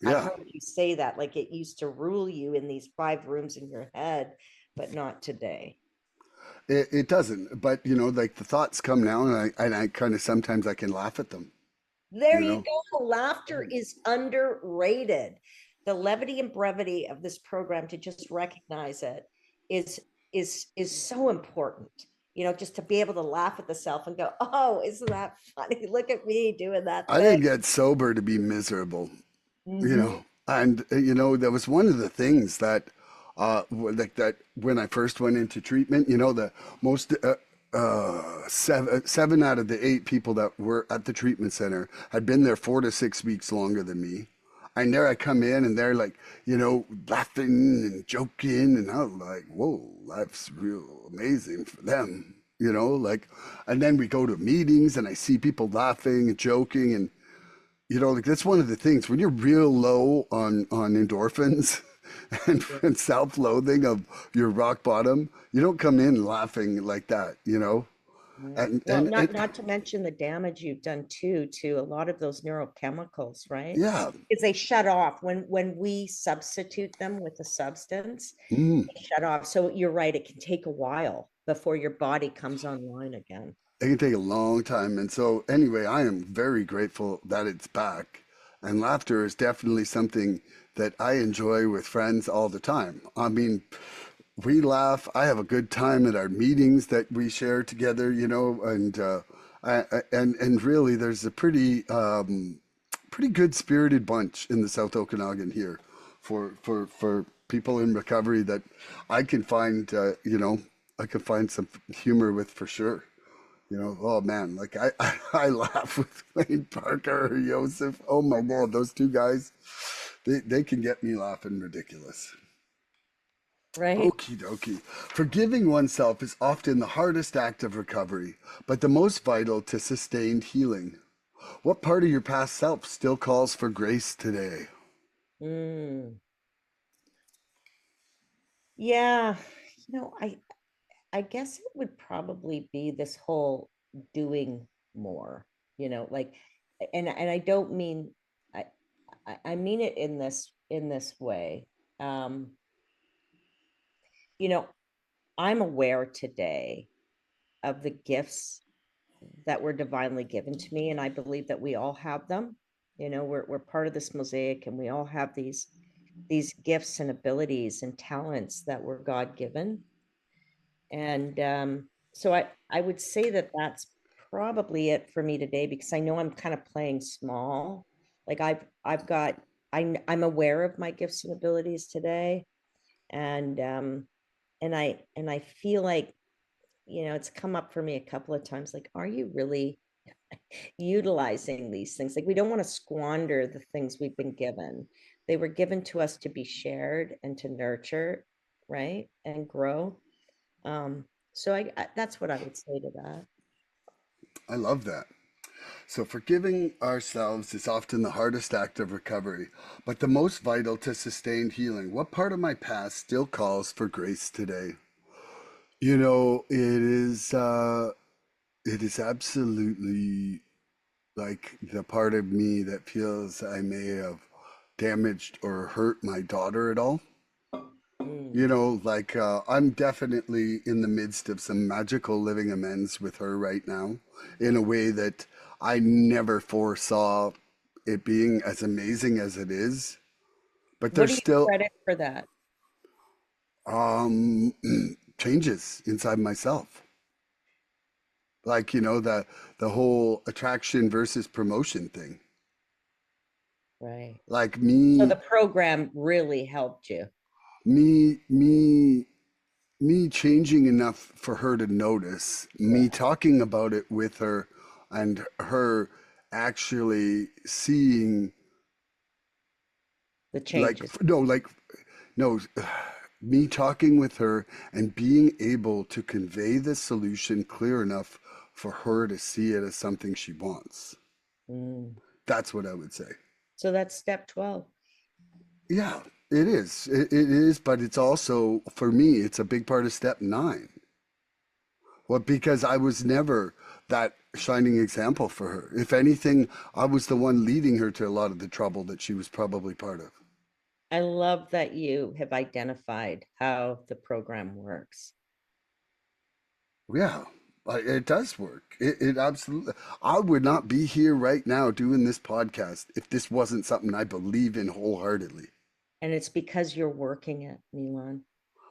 I've yeah, heard you say that like it used to rule you in these 5 rooms in your head, but not today. it doesn't. But like the thoughts come now, and I kind of sometimes I can laugh at them. There You you know, go. Laughter is underrated. The levity and brevity of this program, to just recognize it, is is so important. Just to be able to laugh at the self and go, "Oh, isn't that funny? Look at me doing that I thing." didn't get sober to be miserable. Hmm. And that was one of the things that like that when I first went into treatment. The most seven out of the 8 people that were at the treatment center had been there 4 to 6 weeks longer than me. And there I come in and they're like, laughing and joking, and I was like, whoa, that's real amazing for them. Like, and then we go to meetings and I see people laughing and joking, and like that's one of the things when you're real low on endorphins and self-loathing of your rock bottom, you don't come in laughing like that. Right. And Well, and, and not to mention the damage you've done too to a lot of those neurochemicals, right? yeah, Because they shut off when we substitute them with a substance, mm, they shut off. So you're right, it can take a while before your body comes online again. it can take a long time. And so anyway, I am very grateful that it's back. And laughter is definitely something that I enjoy with friends all the time. I mean, we laugh. I have a good time at our meetings that we share together, and and really, there's a pretty good spirited bunch in the South Okanagan here, for people in recovery that I can find, I can find some humor with for sure. Oh man, like I laugh with Wayne Parker or Joseph. Oh my God, those two guys, they can get me laughing ridiculous. Right. Okie dokie. Forgiving oneself is often the hardest act of recovery, but the most vital to sustained healing. What part of your past self still calls for grace today? Mm. Yeah. I guess it would probably be this whole doing more, like, and I don't mean, I I mean it in this way. Um, you know, I'm aware today of the gifts that were divinely given to me, and I believe that we all have them. We're part of this mosaic, and we all have these gifts and abilities and talents that were God given. And so I would say that that's probably it for me today, because I know I'm kind of playing small. Like I've got I'm aware of my gifts and abilities today, and I feel like, it's come up for me a couple of times, like, are you really utilizing these things? Like, we don't want to squander the things we've been given. They were given to us to be shared and to nurture, right? And grow. Um, so that's what I would say to that. I love that. So, forgiving ourselves is often the hardest act of recovery, but the most vital to sustained healing. What part of my past still calls for grace today? It is absolutely like the part of me that feels I may have damaged or hurt my daughter at all. Mm. I'm definitely in the midst of some magical living amends with her right now in a way that I never foresaw it being as amazing as it is. But What there's do you still credit for that? um, changes inside myself. Like, the whole attraction versus promotion thing. Right. Like So the program really helped you. me, me, me changing enough for her to notice, me Yeah. talking about it with her, and her actually seeing, The like, changes. no, like, no, me talking with her and being able to convey the solution clear enough for her to see it as something she wants. Mm. That's what I would say. So that's step 12. Yeah, it is. It is, but it's also, for me, it's a big part of step 9. Well, because I was never that shining example for her. If anything, I was the one leading her to a lot of the trouble that she was probably part of. I love that you have identified how the program works. Yeah, it does work. It absolutely. I would not be here right now doing this podcast if this wasn't something I believe in wholeheartedly. And it's because you're working it, Milan.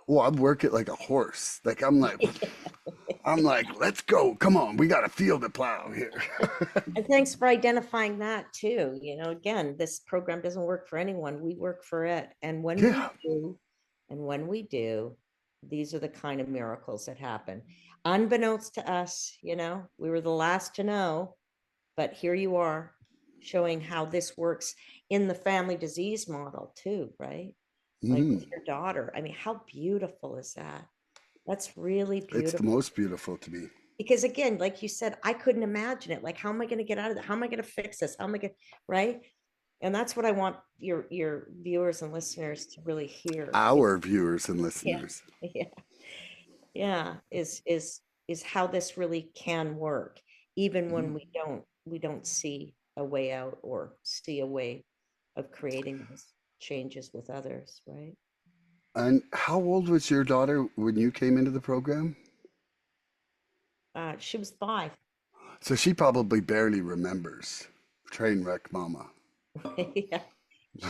Well, I work it like a horse. Like I'm like, let's go. Come on, we got a field to plow here. And thanks for identifying that too. Again, this program doesn't work for anyone. We work for it. And when we Yeah. do, and when we do, these are the kind of miracles that happen. Unbeknownst to us, we were the last to know, but here you are showing how this works in the family disease model too, right? Like with Mhm. your daughter. I mean, how beautiful is that? That's really It's the beautiful. most beautiful to me. Because again, like you said, I couldn't imagine it. Like, how am I going to get out of that? How am I going to fix this? How am I going to, right? And that's what I want your viewers and listeners to really hear. Our viewers and Yeah, listeners. yeah, yeah. Is how this really can work, even when Mhm. we don't see a way out or see a way of creating those changes with others, right? And how old was your daughter when you came into the program? She was 5. So she probably barely remembers train wreck mama. Yeah,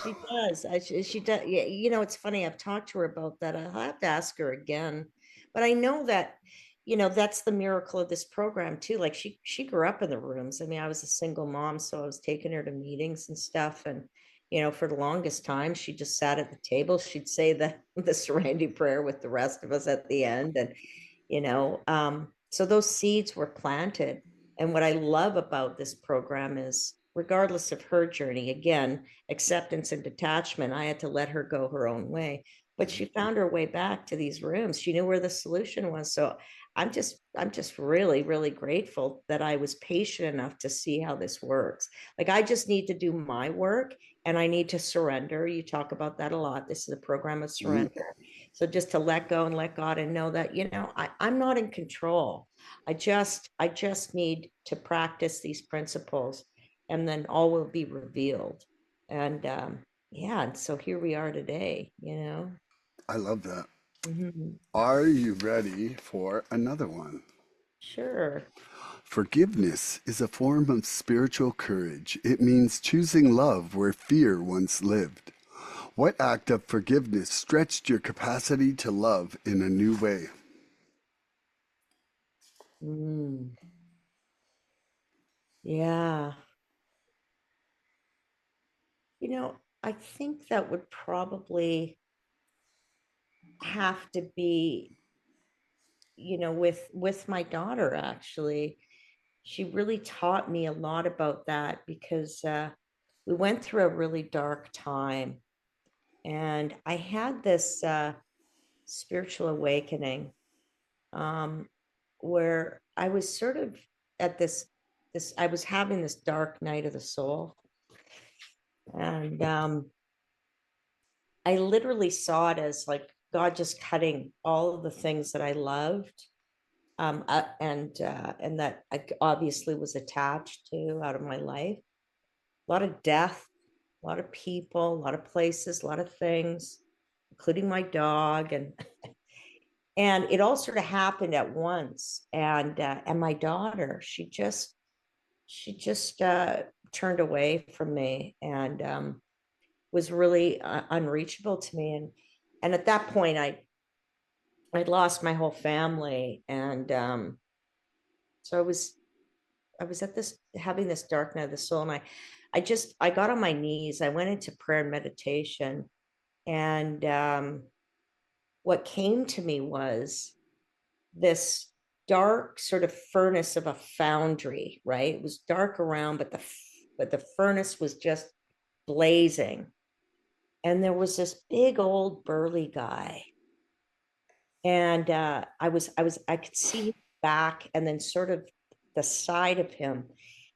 she does. She does. Yeah, it's funny. I've talked to her about that. I'll have to ask her again. But I know that, that's the miracle of this program too. Like she grew up in the rooms. I mean, I was a single mom, so I was taking her to meetings and stuff. And, for the longest time, she just sat at the table. She'd say the serenity prayer with the rest of us at the end. And, so those seeds were planted. And what I love about this program is, regardless of her journey, again, acceptance and detachment, I had to let her go her own way. But she found her way back to these rooms. She knew where the solution was. So I'm just really, really grateful that I was patient enough to see how this works. Like, I just need to do my work and I need to surrender. You talk about that a lot. This is a program of Mhm. surrender. So just to let go and let God and know that, I'm not in control. I just need to practice these principles, and then all will be revealed. And yeah, and so here we are today. I love that. Mhm. Are you ready for another one? Sure. Forgiveness is a form of spiritual courage. It means choosing love where fear once lived. What act of forgiveness stretched your capacity to love in a new way? Mm. Yeah. I think that would probably have to be, with my daughter, actually. She really taught me a lot about that because we went through a really dark time, and I had this spiritual awakening, um, where I was sort of at this I was having this dark night of the soul, and I literally saw it as like God just cutting all of the things that I loved, and that I obviously was attached to out of my life. A lot of death, a lot of people, a lot of places, a lot of things, including my dog, and it all sort of happened at once. And my daughter, she just turned away from me, and was really unreachable to me. And at that point, I'd lost my whole family, and so I was at this having this dark night of the soul, and I got on my knees. I went into prayer and meditation, and what came to me was this dark sort of furnace of a foundry, right? It was dark around, but the furnace was just blazing. And there was this big old burly guy. And I could see his back and then sort of the side of him.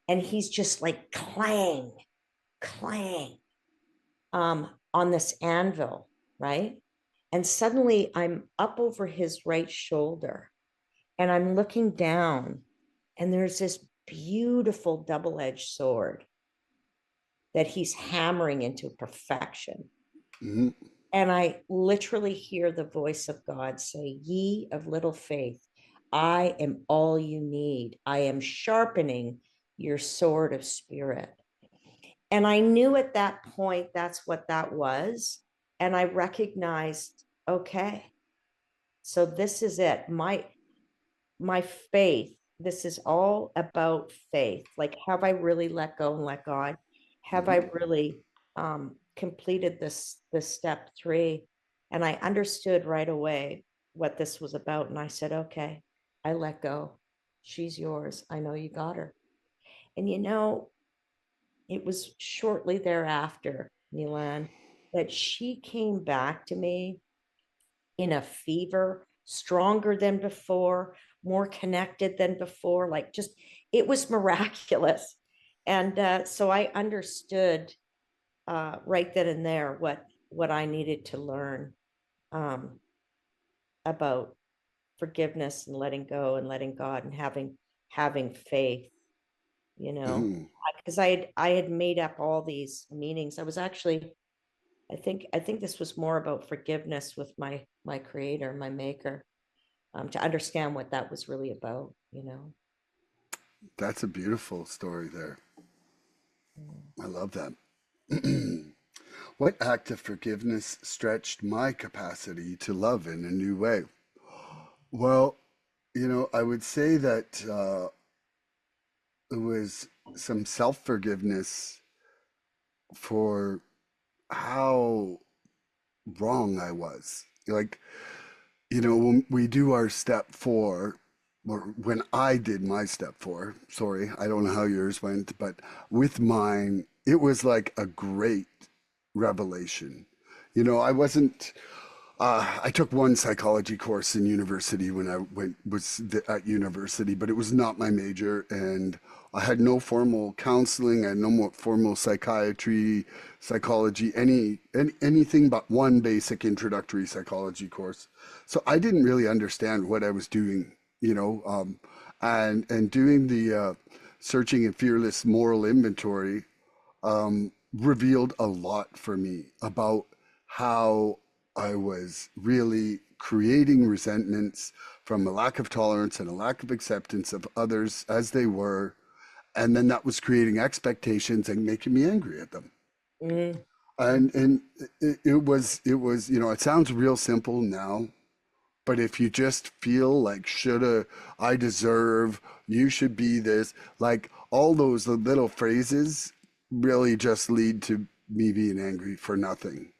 And he's just like clang, clang, on this anvil, right? And suddenly I'm up over his right shoulder and I'm looking down, and there's this beautiful double-edged sword that he's hammering into perfection. Mhm. And I literally hear the voice of God say, "Ye of little faith, I am all you need. I am sharpening your sword of spirit." And I knew at that point that's what that was. And I recognized, okay, so this is it. My faith, this is all about faith. Like, have I really let go and let God? Have I really completed this step 3? And I understood right away what this was about. And I said, okay, I let go. She's yours. I know you got her. And it was shortly thereafter, Milan, that she came back to me in a fever, stronger than before, more connected than before. Like, just, it was miraculous. And so I understood right then and there what I needed to learn um, about forgiveness and letting go and letting God and having faith, you know, Mhm. because I had made up all these meanings. I was actually, I think this was more about forgiveness with my creator, my maker, to understand what that was really about, you know. That's a beautiful story there. Mm. I love that. What act of forgiveness stretched my capacity to love in a new way? Well, I would say that it was some self forgiveness for how wrong I was. Like, when we do our step 4, or when I did my step 4, sorry, I don't know how yours went, but with mine, it was like a great revelation. I wasn't I took one psychology course in university when I at university, but it was not my major, and I had no formal counseling. I had no more formal psychiatry, psychology, anything but one basic introductory psychology course. So I didn't really understand what I was doing, and doing the searching and fearless moral inventory revealed a lot for me about how I was really creating resentments from a lack of tolerance and a lack of acceptance of others as they were. And then that was creating expectations and making me angry at them. Mm. And it was, it sounds real simple now, but if you just feel like shoulda, I deserve, you should be this, like all those little phrases really just lead to me being angry for nothing.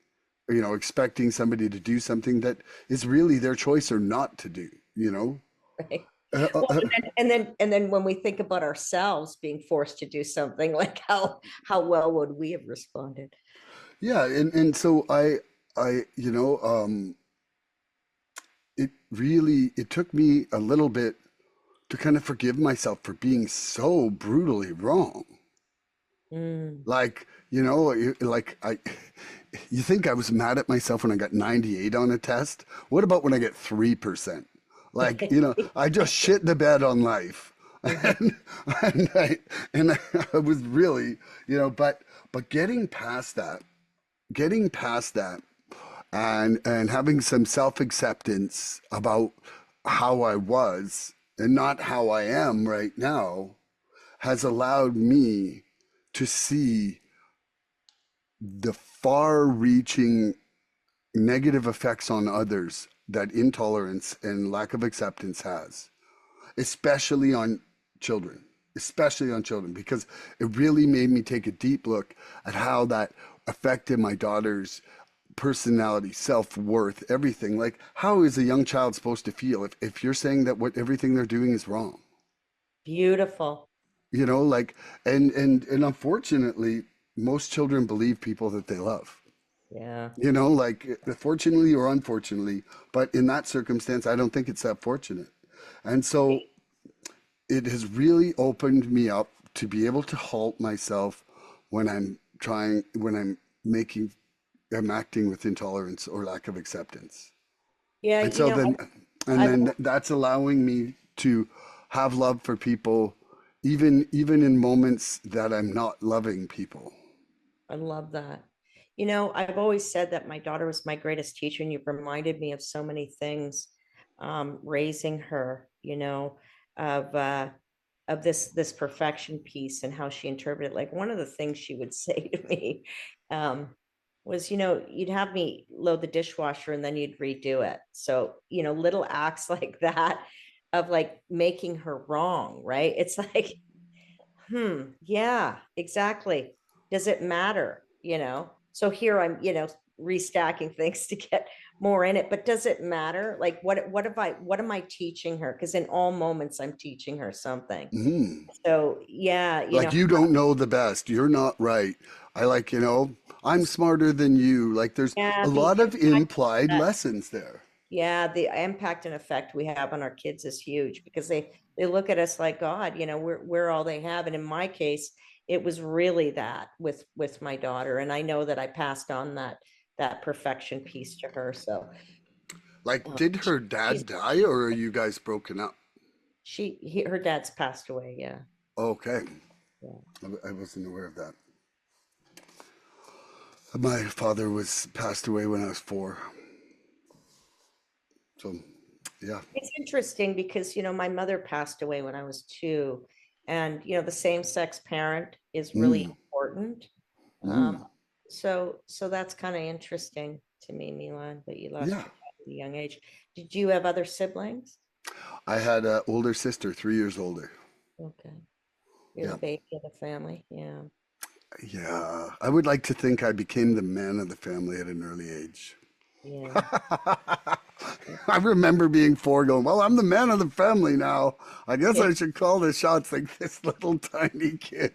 Expecting somebody to do something that is really their choice or not to do. Right. Uh, uh, Well, uh, and then when we think about ourselves being forced to do something, like how well would we have responded? yeah, and so I, it took me a little bit to kind of forgive myself for being so brutally wrong. Mm. Like, like you think I was mad at myself when I got 98 on a test? What about when I get 3%? Like, I just shit the bed on life. And, and I was really, but getting past that and having some self-acceptance about how I was and not how I am right now has allowed me to see the far-reaching negative effects on others that intolerance and lack of acceptance has, especially on children, because it really made me take a deep look at how that affected my daughter's personality, self-worth, everything. Like, how is a young child supposed to feel if you're saying that what everything they're doing is wrong? Beautiful. Like, and unfortunately, most children believe people that they love. Yeah. Like, fortunately or unfortunately, but in that circumstance, I don't think it's that fortunate. And so it has really opened me up to be able to halt myself when I'm acting with intolerance or lack of acceptance. Yeah, And so then, and I've then that's allowing me to have love for people, even in moments that I'm not loving people. I love that. I've always said that my daughter was my greatest teacher, and you've reminded me of so many things, raising her, of this perfection piece and how she interpreted it. Like, one of the things she would say to me, was, you'd have me load the dishwasher and then you'd redo it. So, little acts like that of like making her wrong, right? It's like, yeah, exactly. Does it matter? So here I'm, restacking things to get more in it, but does it matter? Like, what am I teaching her? Because in all moments I'm teaching her something. Mhm. So yeah, Like, you don't know the best. You're not right. I like, I'm smarter than you. Like, there's yeah, a the lot of impact implied that lessons there. yeah, the impact and effect we have on our kids is huge, because they look at us like God, we're all they have. And in my case, it was really that with my daughter. And I know that I passed on that perfection piece to her. So Like, um, did her she's dad die, or are you guys broken up? her dad's passed away. Yeah. Okay. Yeah. I wasn't aware of that. My father was passed away when I was 4. So, yeah. It's interesting because, my mother passed away when I was 2, and, the same-sex parent is really Mm, important. Um, mm, so that's kind of interesting to me, Milan, that you lost yeah. your dad at a young age. Did you have other siblings? I had an older sister, 3 years older. Okay. You're the Yeah. baby of the family. Yeah. Yeah. I would like to think I became the man of the family at an early age. Yeah. I remember being 4 going, well, I'm the man of the family now. I guess Yeah. I should call the shots, like this little tiny kid.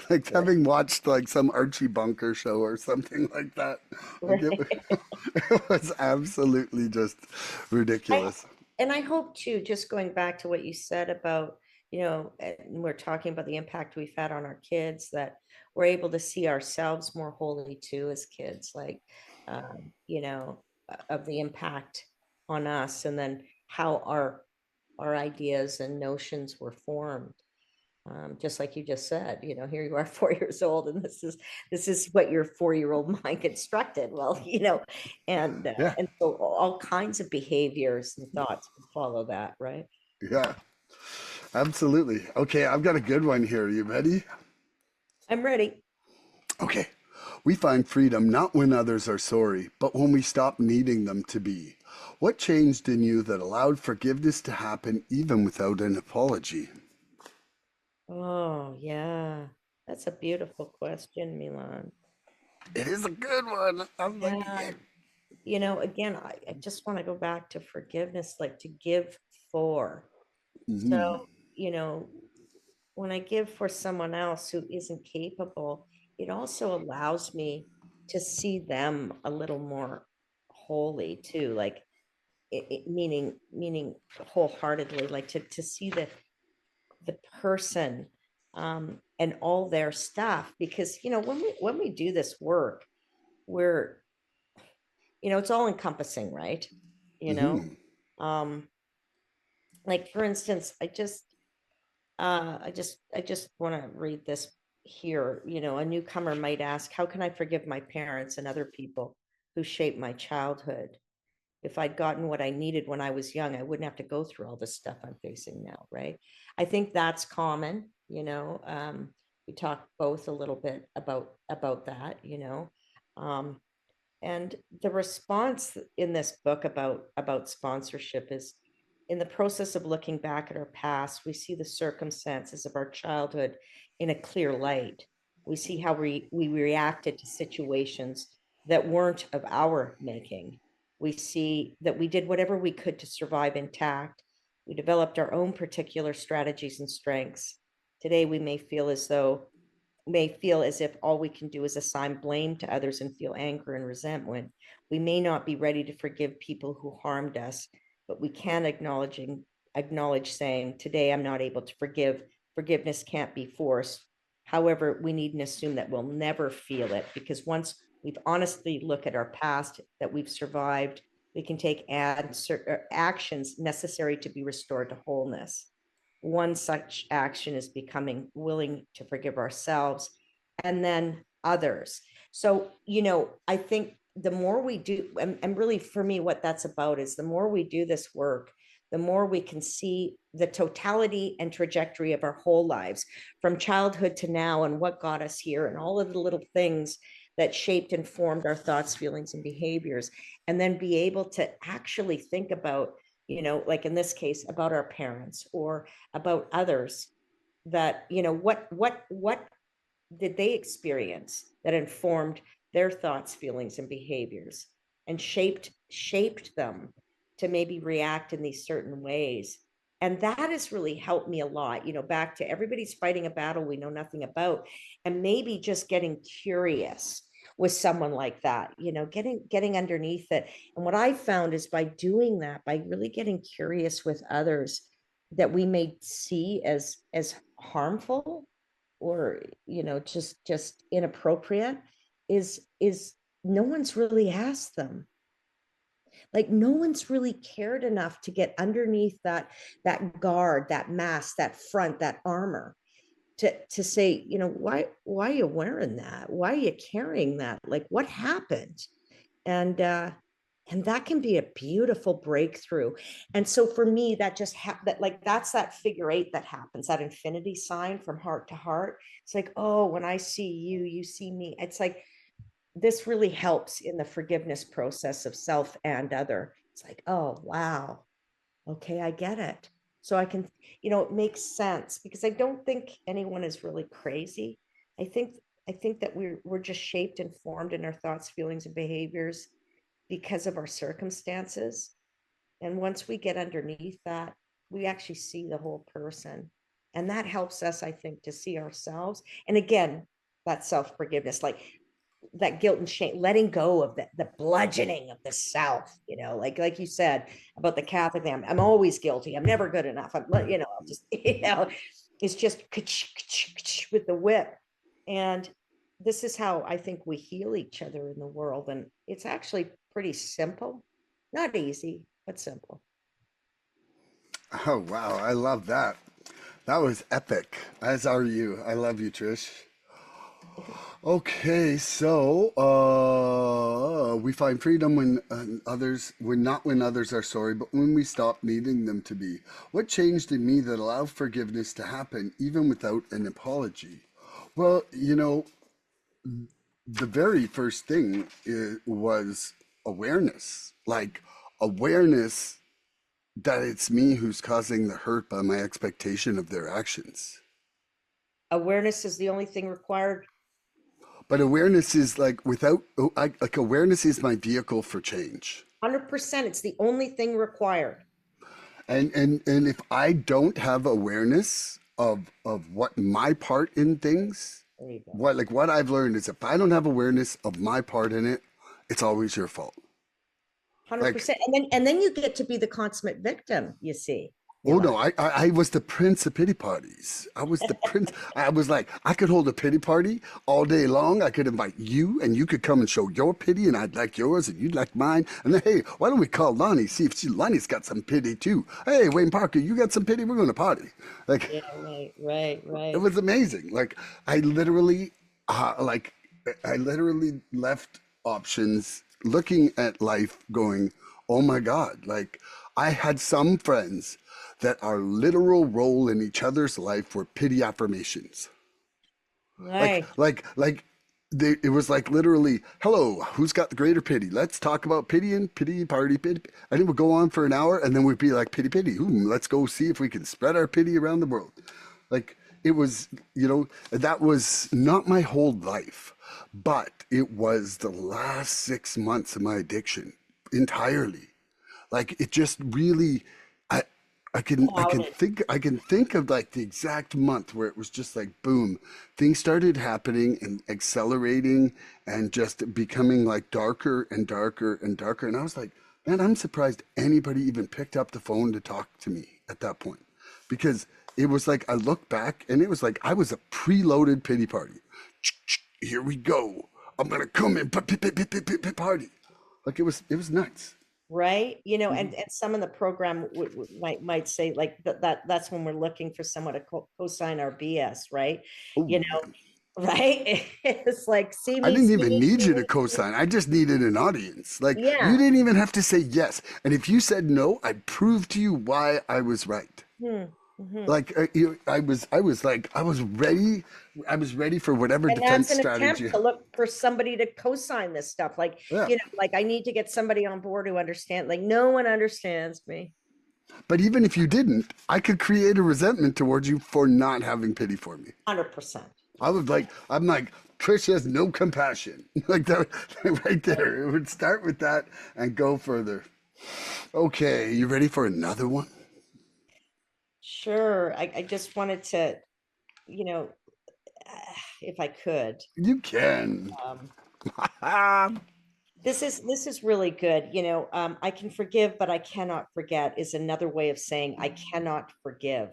Like, having watched like some Archie Bunker show or something like that. Like, it, Right. it was absolutely just I, ridiculous. and I hope too, just going back to what you said about, and we're talking about the impact we've had on our kids, that we're able to see ourselves more wholly too as kids, like, of the impact on us, and then how our ideas and notions were formed. Just like you just said, here you are 4 years old, and this is what your 4-year-old mind constructed. Well, Yeah. and so all kinds of behaviors and thoughts would follow that, right? Yeah. Absolutely. Okay, I've got a good one here. Are you ready? I'm ready. Okay. We find freedom not when others are sorry, but when we stop needing them to be. What changed in you that allowed forgiveness to happen even without an apology? Oh, yeah. That's a beautiful question, Milan. It is a good one. I'm like, Yeah. yeah. Again, I just want to go back to forgiveness, like to give for. So, Mhm. you know, when I give for someone else who isn't capable, it also allows me to see them a little more wholly too, like meaning wholeheartedly, like to see the person, and all their stuff, because when we do this work, we're it's all encompassing, right? you know Mhm. um Like, for instance, I just want to read this here. You know, a newcomer might ask, how can I forgive my parents and other people who shaped my childhood? If I'd gotten what I needed when I was young, I wouldn't have to go through all the stuff I'm facing now, right? I think that's common, you know. We talked both a little bit about that, you know. Um, and the response in this book about sponsorship is, in the process of looking back at our past, we see the circumstances of our childhood in a clear light. We see how we reacted to situations that weren't of our making. We see that we did whatever we could to survive intact. We developed our own particular strategies and strengths. Today, we may feel as if all we can do is assign blame to others and feel anger and resentment. We may not be ready to forgive people who harmed us, but we can acknowledge saying, today I'm not able to forgive. Forgiveness can't be forced. However, we needn't assume that we'll never feel it, because once we've honestly looked at our past, that we've survived, we can take actions necessary to be restored to wholeness. One such action is becoming willing to forgive ourselves and then others. So, you know, I think the more we do, and really for me, what that's about is the more we do this work, the more we can see the totality and trajectory of our whole lives from childhood to now, and what got us here, and all of the little things that shaped and formed our thoughts, feelings, and behaviors. And then be able to actually think about, you know, like in this case, about our parents or about others, that, you know, what did they experience that informed their thoughts, feelings, and behaviors, and shaped them to maybe react in these certain ways. And that has really helped me a lot, you know, back to everybody's fighting a battle we know nothing about, and maybe just getting curious with someone like that, you know, getting underneath it. And what I found is, by doing that, by really getting curious with others that we may see as harmful, or, you know, just inappropriate, is no one's really asked them. Like, no one's really cared enough to get underneath that guard, that mask, that front, that armor, to say, you know, why are you wearing that? Why are you carrying that? Like, what happened? And uh and that can be a beautiful breakthrough. And so for me, that just that, like, that's that figure eight that happens, that infinity sign from heart to heart. It's like, oh, when I see you, you see me. It's like, this really helps in the forgiveness process of self and other. It's like, oh, wow, okay, I get it. So I can, you know, it makes sense, because I don't think anyone is really crazy. I think I think that we're just shaped and formed in our thoughts, feelings, and behaviors because of our circumstances. And once we get underneath that, we actually see the whole person. And that helps us, I think, to see ourselves. And again, that self forgiveness, like that guilt and shame, letting go of the bludgeoning of the self, you know, like you said about the Catholic thing. I'm always guilty. I'm never good enough. You know, I'll just, you know, it's just with the whip. And this is how I think we heal each other in the world. And it's actually pretty simple, not easy, but simple. Oh, wow. I love that. That was epic. As are you. I love you, Trish. Okay, so we find freedom when when others are sorry, but when we stop needing them to be. What changed in me that allowed forgiveness to happen even without an apology? Well, you know, the very first thing was awareness. Like, awareness that it's me who's causing the hurt by my expectation of their actions. Awareness is the only thing required. But awareness is like like awareness is my vehicle for change. 100%. It's the only thing required. And if I don't have awareness of what my part in things, There you go. what I've learned is, if I don't have awareness of my part in it, it's always your fault. Like, 100%. And then you get to be the consummate victim, you see. Oh Milan. no, I was the prince of pity parties. I was the prince. I was like, I could hold a pity party all day long. I could invite you, and you could come and show your pity, and I'd like yours, and you'd like mine. And then, hey, why don't we call Lonnie, see if Lonnie's got some pity too? Hey, Wayne Parker, you got some pity? We're going to party. Like, Yeah, right, it right. was amazing. I literally, like, I literally left options looking at life going, oh my God. Like, I had some friends that our literal role in each other's life were pity affirmations. Like, Right. like, like, it was like literally, hello, who's got the greater pity? Let's talk about pity and pity party, pity. And it would go on for an hour, and then we'd be like, pity, pity. Ooh, let's go see if we can spread our pity around the world. Like, it was, that was not my whole life, but it was the last 6 months of my addiction entirely. Like, it just really, I, Clouded. I can think of like the exact month where it was just like boom, things started happening and accelerating and just becoming like darker and darker and darker. And I was like, man, I'm surprised anybody even picked up the phone to talk to me at that point, because it was like I look back and it was like I was a preloaded pity party. Here we go. I'm gonna come and party. Like, it was nuts. Right. Mhm. And some in the program might say like that's when we're looking for someone to co-sign our BS, right? Oh You know, man. right? It's like I didn't see even me, need see you to me, see me. co-sign. I just needed an audience. Like, you Yeah. didn't even have to say yes. And if you said no, I'd prove to you why I was right. Hmm. Like, I was ready. I was ready for whatever And that's defense an attempt strategy. to look for somebody to co-sign this stuff. Like, Yeah. like I need to get somebody on board who understand. Like, no one understands me. But even if you didn't, I could create a resentment towards you for not having pity for me. 100%. I'm like, Trish has no compassion. Like that, right there. It would start with that and go further. Okay, you ready for another one? Sure. I just wanted to, you know, if I could. You can. Um, this is really good. I can forgive, but I cannot forget is another way of saying I cannot forgive.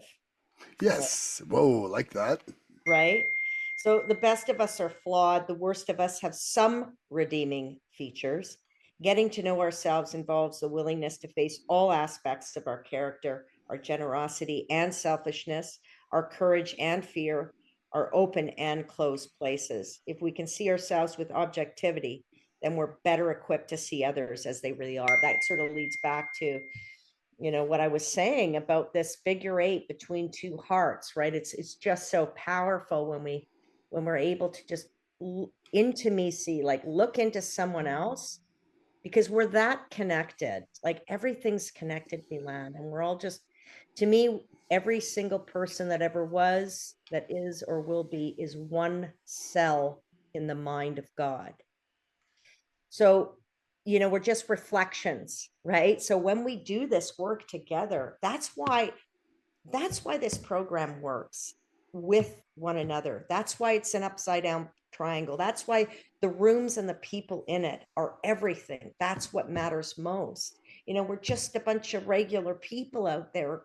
Right. Yes. Whoa, like that. Right. So the best of us are flawed. The worst of us have some redeeming features. Getting to know ourselves involves the willingness to face all aspects of our character, our generosity and selfishness, our courage and fear, our open and closed places. If we can see ourselves with objectivity, then we're better equipped to see others as they really are. That sort of leads back to what I was saying about this figure eight between two hearts, right? It's just so powerful when we're able to just intimacy, like look into someone else, because we're that connected. Like everything's connected, Milan, and we're all just, to me, every single person that ever was, that is, or will be is one cell in the mind of God. So, we're just reflections, right? So when we do this work together, that's why this program works with one another. That's why it's an upside down triangle. That's why the rooms and the people in it are everything. That's what matters most. We're just a bunch of regular people out there,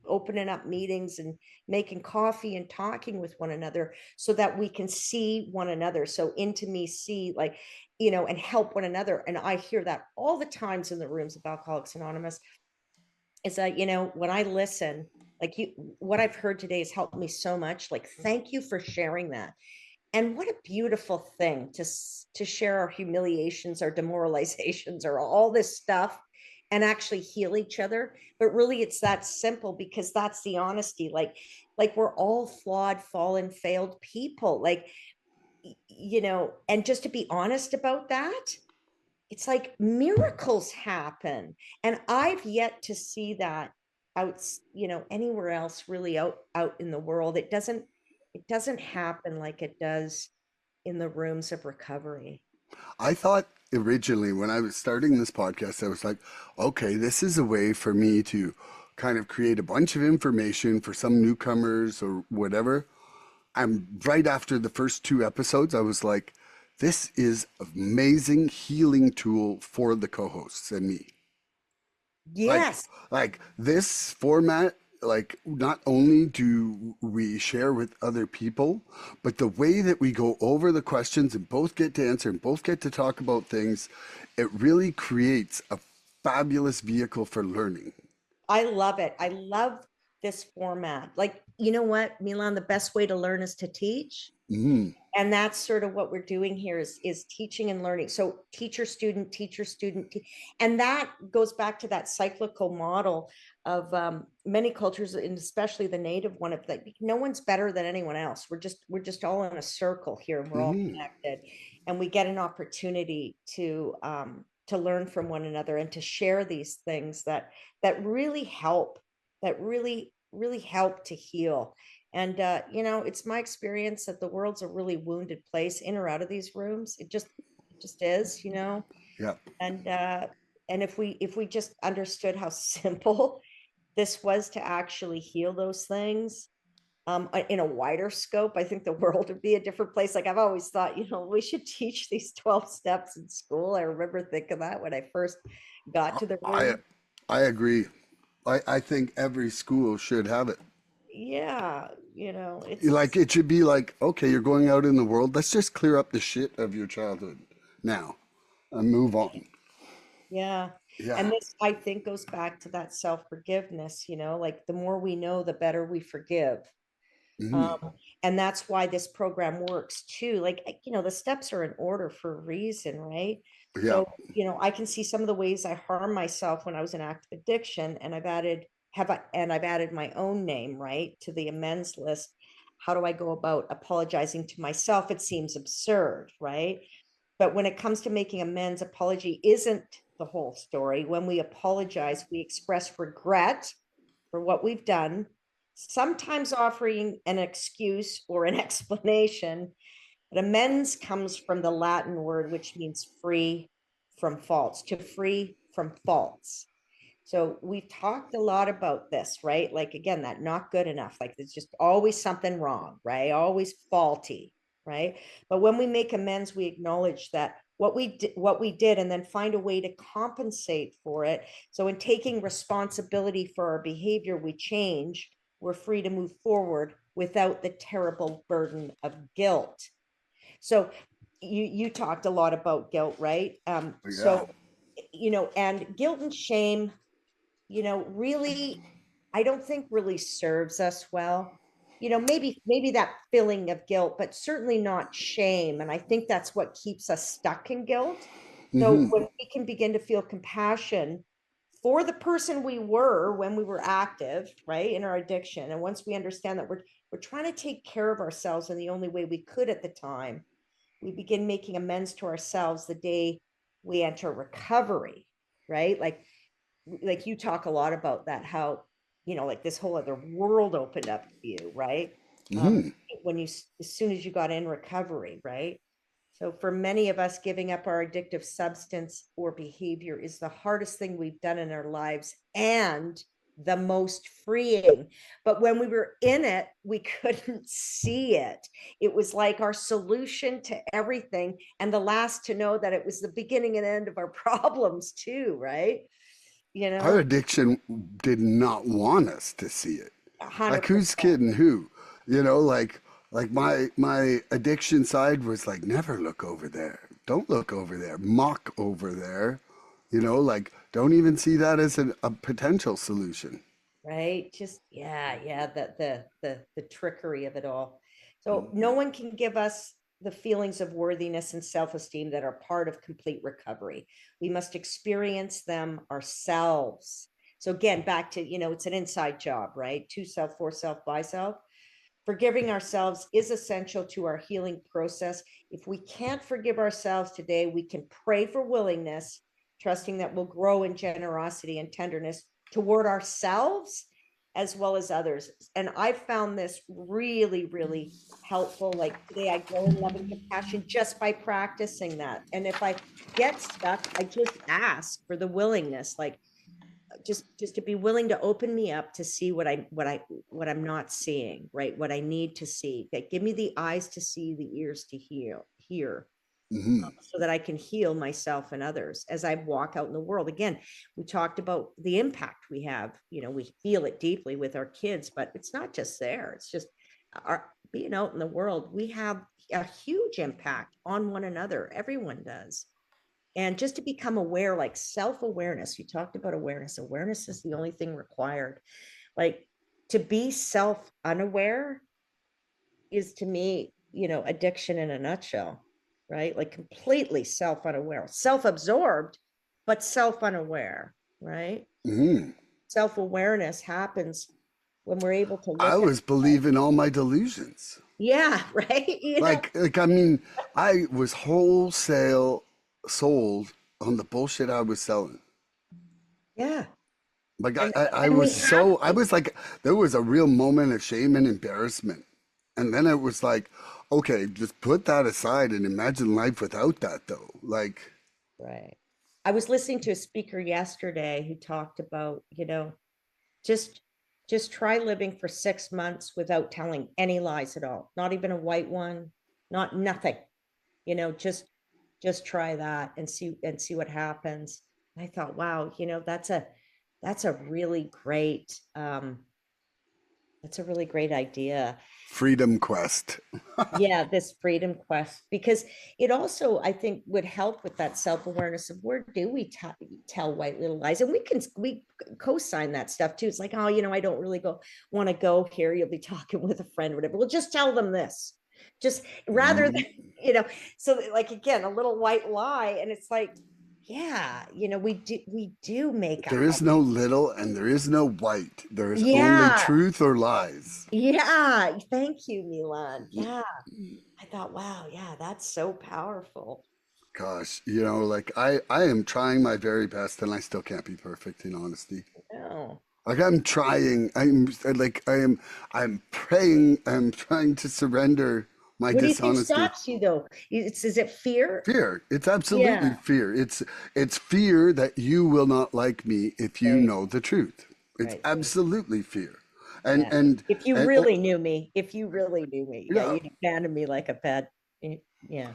opening up meetings and making coffee and talking with one another so that we can see one another. So intimacy, like, and help one another. And I hear that all the times in the rooms of Alcoholics Anonymous is that, when I listen, like what I've heard today has helped me so much. Like, thank you for sharing that. And what a beautiful thing to share our humiliations, our demoralizations, or all this stuff and actually heal each other. But really it's that simple, because that's the honesty. Like we're all flawed, fallen, failed people. Like, and just to be honest about that, it's like miracles happen. And I've yet to see that out, anywhere else really out in the world. It doesn't happen like it does in the rooms of recovery. I thought originally when I was starting this podcast, I was like, okay, this is a way for me to kind of create a bunch of information for some newcomers or whatever. And right after the first two episodes, I was like, this is an amazing healing tool for the co-hosts and me. Like, Yes. like this format. like not only do we share with other people, but the way that we go over the questions and both get to answer and both get to talk about things, it really creates a fabulous vehicle for learning. I love it. I love this format. Like, you know what, Milan, the best way to learn is to teach. Mm, And that's sort of what we're doing here is teaching and learning. So teacher student, and that goes back to that cyclical model of many cultures, and especially the native one, of like no one's better than anyone else. We're just all in a circle here, and we're all mm, connected, and we get an opportunity to learn from one another and to share these things that really help, that really help to heal. And it's my experience that the world's a really wounded place in or out of these rooms. It just is. yeah. And if we just understood how simple this was to actually heal those things, in a wider scope, I think the world would be a different place. Like I've always thought, we should teach these 12 steps in school. I remember thinking that when I first got to the I room. I agree. I think every school should have it. Yeah, Like it's it should be like, okay, you're going out in the world. Let's just clear up the shit of your childhood now and move on. Yeah. Yeah. And this, I think, goes back to that self-forgiveness, like the more we know, the better we forgive. Mm, Um, and that's why this program works too. Like, the steps are in order for a reason, right? yeah. So, I can see some of the ways I harm myself when I was in active addiction, and I've added my own name, right, to the amends list. How do I go about apologizing to myself? It seems absurd, right? But when it comes to making amends, apology isn't the whole story. When we apologize, we express regret for what we've done, sometimes offering an excuse or an explanation. But amends comes from the Latin word, which means free from faults, to free from faults. So we've talked a lot about this, right? Like again, that not good enough, like there's just always something wrong, right? Always faulty, right? But when we make amends, we acknowledge that what we did, and then find a way to compensate for it. So in taking responsibility for our behavior, we change, we're free to move forward without the terrible burden of guilt. So you talked a lot about guilt, right? Yeah. And guilt and shame, really, I don't think really serves us well. Maybe that feeling of guilt, but certainly not shame. And I think that's what keeps us stuck in guilt. So when we can begin to feel compassion for the person we were when we were active, right, in our addiction, and once we understand that we're trying to take care of ourselves in the only way we could at the time, we begin making amends to ourselves the day we enter recovery, right? Like you talk a lot about that, how like this whole other world opened up to you, right? um when you, as soon as you got in recovery, right? So for many of us, giving up our addictive substance or behavior is the hardest thing we've done in our lives, and the most freeing. But when we were in it, we couldn't see it. It was like our solution to everything, and the last to know that it was the beginning and end of our problems too, right? you Our know addiction did not want us to see it. Like who's 100%. kidding who? Like my addiction side was like never look over there. Don't look over there. Mock over there. Like don't even see that as a potential solution. Right, just yeah, the trickery of it all. So no one can give us the feelings of worthiness and self-esteem that are part of complete recovery. We must experience them ourselves. So again, back to, it's an inside job, right? To self, for self, by self. Forgiving ourselves is essential to our healing process. If we can't forgive ourselves today, we can pray for willingness, trusting that we'll grow in generosity and tenderness toward ourselves as well as others. And I found this really, really helpful. Like today, I grow in love and compassion just by practicing that. And if I get stuck, I just ask for the willingness, like just to be willing to open me up to see what I'm not seeing, right? What I need to see. Like, give me the eyes to see, the ears to hear. so that I can heal myself and others as I walk out in the world. Again, we talked about the impact we have. We feel it deeply with our kids, but it's not just there. It's just our being out in the world. We have a huge impact on one another. Everyone does. And just to become aware, like self-awareness, you talked about awareness. Awareness is the only thing required. Like to be self-unaware is to me, addiction in a nutshell, right? Like completely self-unaware, self-absorbed, but self-unaware, right? Mhm. Self-awareness happens when we're able to I look at, was believing all my delusions. yeah, right. I mean, I was wholesale sold on the bullshit I was selling. Yeah. Like And I and was we have so, I to, was like, there was a real moment of shame and embarrassment. And then it was like, okay, just put that aside and imagine life without that though. Like, right. I was listening to a speaker yesterday who talked about, just just try living for 6 months without telling any lies at all, not even a white one, not nothing, just try that and see what happens. And I thought, wow, that's a really great that's a really great idea. freedom quest. Yeah, this freedom quest, because it also, I think, would help with that self-awareness of where do we tell white little lies, and we co-sign that stuff too. It's like, oh, I don't really want to go here. You'll be talking with a friend or whatever. Well, just tell them this, just rather than, Mhm. so like, again, a little white lie, and it's like, yeah, we do make There up. is no little and there is no white. There is only Yeah, truth or lies. yeah. Thank you, Milan. Yeah. I thought, wow, yeah, that's so powerful. Gosh, like I am trying my very best and I still can't be perfect in honesty. No. Like I'm trying, I'm praying, I'm trying to surrender my What do you think dishonesty. stops you though? Is it fear? Fear. It's absolutely Yeah. fear. It's fear that you will not like me if you Right. know the truth. It's Right. absolutely fear. And Yeah. and If you and really knew me, yeah, yeah, you'd abandon me like a bad, yeah. Yeah.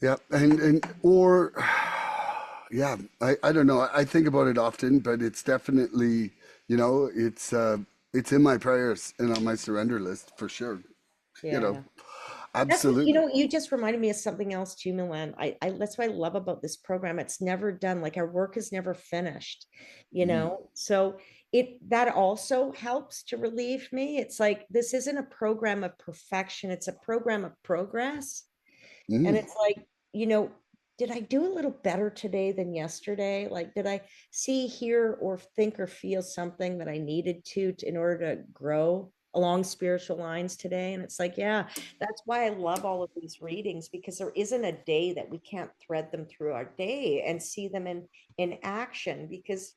yeah, and or yeah, I don't know. I think about it often, but it's definitely, it's in my prayers and on my surrender list for sure. You know, Yeah. That's what, absolutely. you just reminded me of something else too, Milan. That's what I love about this program. It's never done. Like our work is never finished, Mm, So that also helps to relieve me. It's like, this isn't a program of perfection. It's a program of progress. And mm. it's like, you know, did I do a little better today than yesterday? Like, did I see, hear, or think or feel something that I needed in order to grow along spiritual lines today? And it's like, yeah, that's why I love all of these readings, because there isn't a day that we can't thread them through our day and see them in action, because,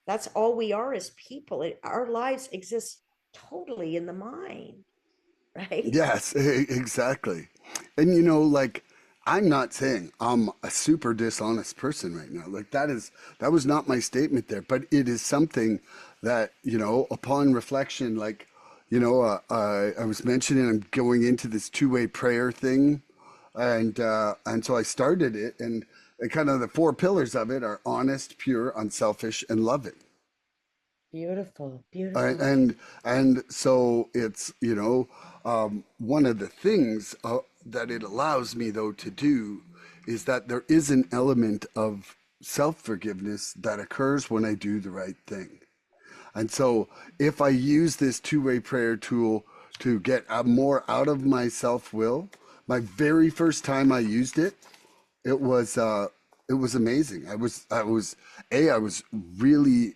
that's all we are as people. Our lives exist totally in the mind, right? Yes, exactly. And like I'm not saying I'm a super dishonest person right now. Like that was not my statement there, but it is something that, upon reflection, like, I was mentioning I'm going into this two-way prayer thing, and so I started it, and kind of the four pillars of it are honest, pure, unselfish, and loving. Beautiful, And beautiful. and, and so it's, one of the things that it allows me though to do is that there is an element of self forgiveness that occurs when I do the right thing. And so if I use this two-way prayer tool to get more out of my self will, my very first time I used it, it was uh, it was amazing. I was really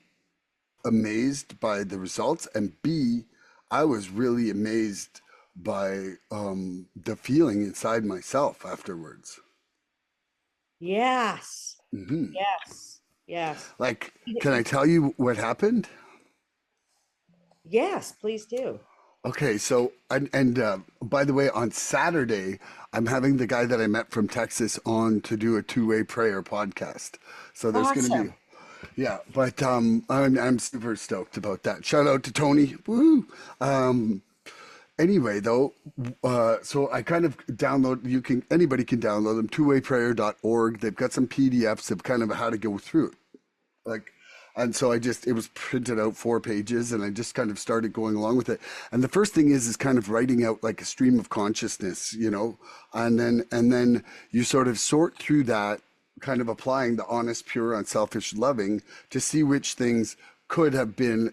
amazed by the results, and B, I was really amazed by the feeling inside myself afterwards. Yes, yes, yes. Like, can I tell you what happened? Yes, please do. Okay, so and by the way, on Saturday, I'm having the guy that I met from Texas on to do a two-way prayer podcast. So there's going to be, Awesome. yeah, but I'm super stoked about that. Shout out to Tony. Woo! Um, Anyway, though, so I kind of anybody can download them, twowayprayer.org. They've got some PDFs of kind of how to go through it. Like, and so it was printed out 4 pages, and I just kind of started going along with it. And the first thing is kind of writing out like a stream of consciousness, and then you sort of sort through that, kind of applying the honest, pure, unselfish, loving to see which things could have been,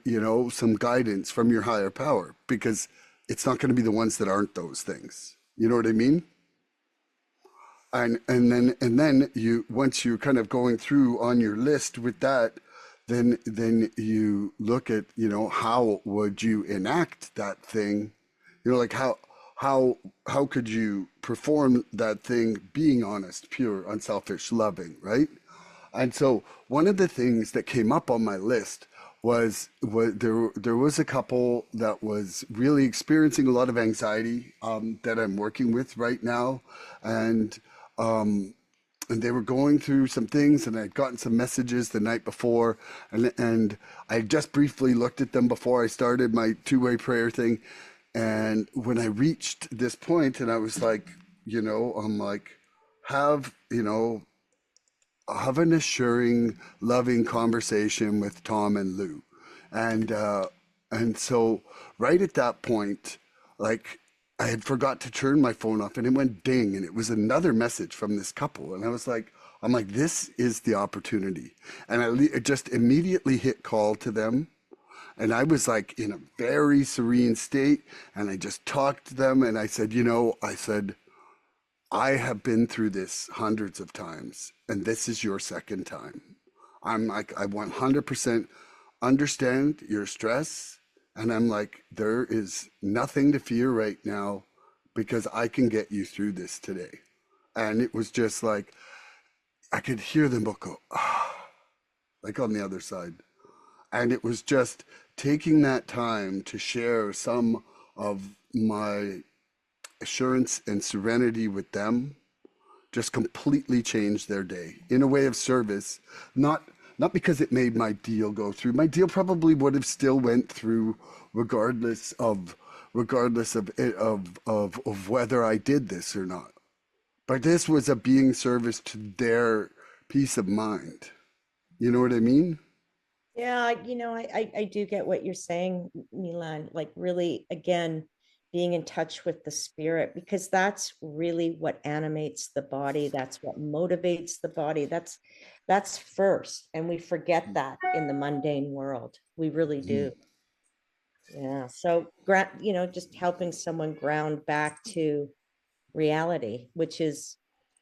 some guidance from your higher power, because it's not going to be the ones that aren't those things. You know what I mean? And then you, once you're kind of going through on your list with that, then you look at, how would you enact that thing? Like how could you perform that thing, being honest, pure, unselfish, loving, right? And so one of the things that came up on my list was there was a couple that was really experiencing a lot of anxiety, that I'm working with right now, and and they were going through some things, and I'd gotten some messages the night before, and I just briefly looked at them before I started my two-way prayer thing. And when I reached this point, and I was like, I'm like, have, have an assuring, loving conversation with Tom and Lou. And so right at that point, like, I had forgot to turn my phone off, and it went ding, and it was another message from this couple. And I'm like, this is the opportunity. And I just immediately hit call to them. And I was like in a very serene state, and I just talked to them, and I said, I have been through this hundreds of times, and this is your second time. I'm like, I 100% understand your stress. And I'm like, there is nothing to fear right now, because I can get you through this today. And it was just like, I could hear them both go, ah, like on the other side. And it was just taking that time to share some of my assurance and serenity with them just completely changed their day in a way of service, not because it made my deal go through. My deal probably would have still went through regardless of whether I did this or not. But this was a being service to their peace of mind. You know what I mean? Yeah, I do get what you're saying, Milan. Like, really, again, being in touch with the spirit, because that's really what animates the body. That's what motivates the body. That's first. And we forget that in the mundane world. We really Mhm. do. Yeah. So, just helping someone ground back to reality, which is,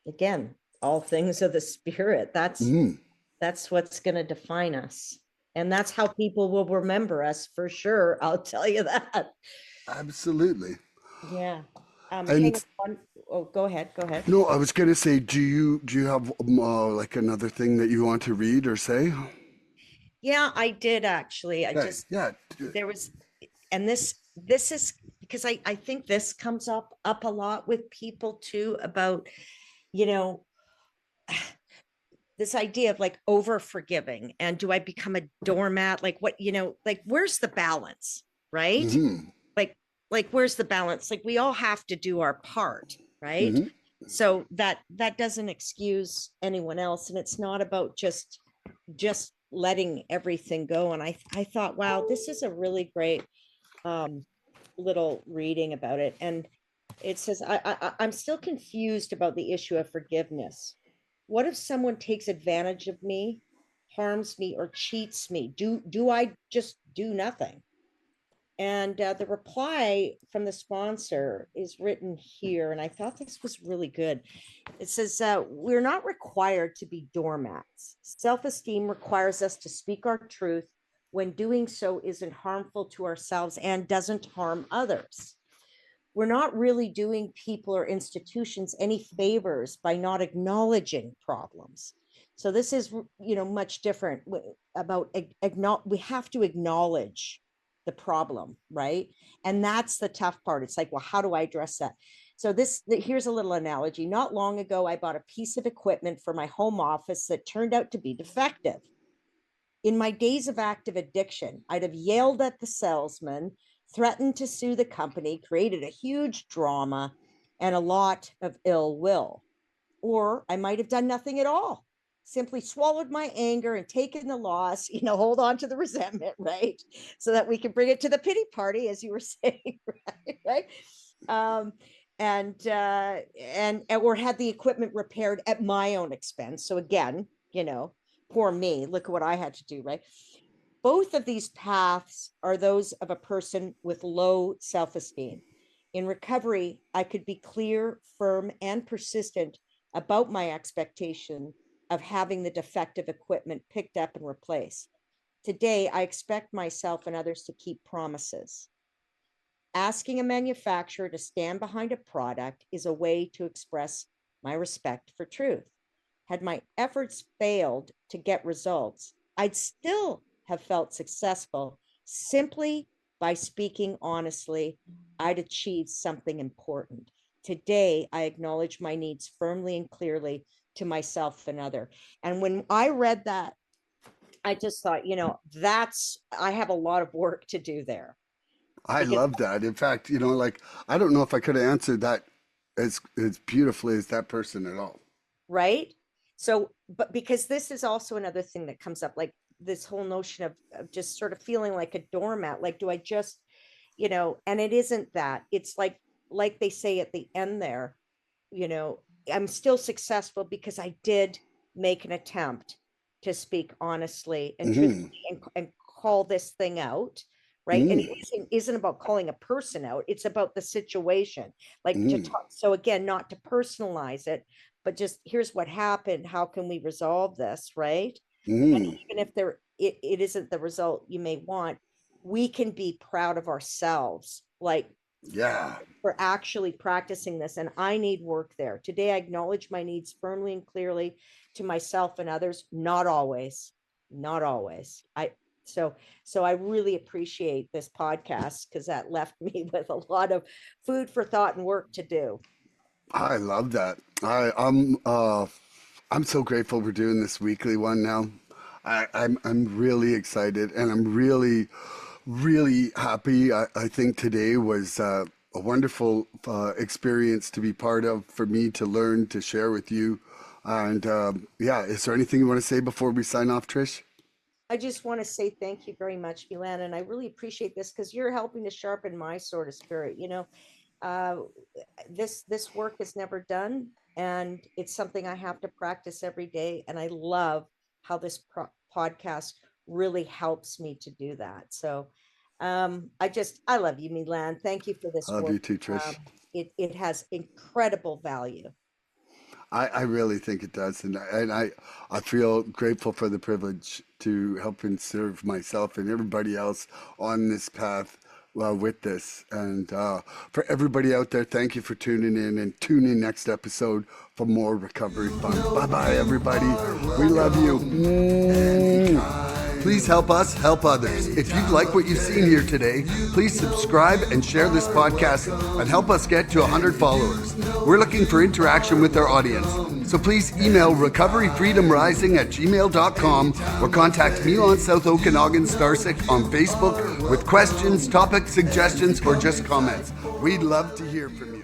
again, all things of the spirit. Mhm. That's what's going to define us. And that's how people will remember us for sure. I'll tell you that. Absolutely. Yeah. Hang And on. Oh, go ahead. Go ahead. no, I was gonna say, do you have like another thing that you want to read or say? Yeah, I did actually. Okay, yeah. There was, and this is because I think this comes up a lot with people too, about, you know, this idea of like over forgiving, and do I become a doormat? Like, what, like, where's the balance, right? Hmm. like where's the balance? Like, we all have to do our part, right? Hmm. So that doesn't excuse anyone else, and it's not about just letting everything go. And I thought, wow, this is a really great um little reading about it. And it says, I'm still confused about the issue of forgiveness. What if someone takes advantage of me, harms me, or cheats me? Do I just do nothing? And the reply from the sponsor is written here, and I thought this was really good. It says, we're not required to be doormats. Self-esteem requires us to speak our truth when doing so isn't harmful to ourselves and doesn't harm others. We're not really doing people or institutions any favors by not acknowledging problems. So this is, much different about, we have to acknowledge the problem, right? And that's the tough part. It's like, well, how do I address that? So here's a little analogy. Not long ago, I bought a piece of equipment for my home office that turned out to be defective. In my days of active addiction, I'd have yelled at the salesman, threatened to sue the company, created a huge drama and a lot of ill will. Or I might have done nothing at all, simply swallowed my anger and taken the loss, hold on to the resentment, right? So that we can bring it to the pity party, as you were saying, right? And or had the equipment repaired at my own expense. So again, poor me, look at what I had to do, right? Both of these paths are those of a person with low self-esteem. In recovery, I could be clear, firm, and persistent about my expectation of having the defective equipment picked up and replaced. Today, I expect myself and others to keep promises. Asking a manufacturer to stand behind a product is a way to express my respect for truth. Had my efforts failed to get results, I'd still have felt successful simply by speaking honestly. I'd achieved something important. Today, I acknowledge my needs firmly and clearly to myself and other. And when I read that, I just thought, I have a lot of work to do there. I Because love that. In fact, like I don't know if I could have answered that as beautifully as that person at all. right? So, but because this is also another thing that comes up, like this whole notion of just sort of feeling like a doormat. Like, do I just, and it isn't that. It's like they say at the end there, you know, I'm still successful because I did make an attempt to speak honestly and Hmm. truthfully and call this thing out. Right. And it isn't about calling a person out. It's about the situation, like to Hmm. talk. So again, not to personalize it, but just here's what happened. How can we resolve this? Right. And Hmm. even if it isn't the result you may want, we can be proud of ourselves. Like Yeah. for actually practicing this, and I need work there. Today, I acknowledge my needs firmly and clearly to myself and others. Not always, not always. So I really appreciate this podcast because that left me with a lot of food for thought and work to do. I love that. I'm so grateful we're doing this weekly one now. I'm really excited and I'm really happy. I think today was a wonderful experience to be part of, for me to learn, to share with you. And yeah, is there anything you want to say before we sign off, Trish? I just want to say thank you very much, Milan, and I really appreciate this because you're helping to sharpen my sort of spirit. Uh, this work is never done, and it's something I have to practice every day. And I love how this podcast really helps me to do that. So, I love you, Milan. Thank you for I this love work. you too, Trish. It has incredible value. I really think it does, and I feel grateful for the privilege to help and serve myself and everybody else on this path with this. And for everybody out there, thank you for tuning in, and tune in next episode for more recovery fun. Bye bye, everybody. We love you. Please help us help others. If you'd like what you've seen here today, please subscribe and share this podcast and help us get to 100 followers. We're looking for interaction with our audience. So please email recoveryfreedomrising@gmail.com or contact Milan South Okanagan Starcic on Facebook with questions, topic suggestions, or just comments. We'd love to hear from you.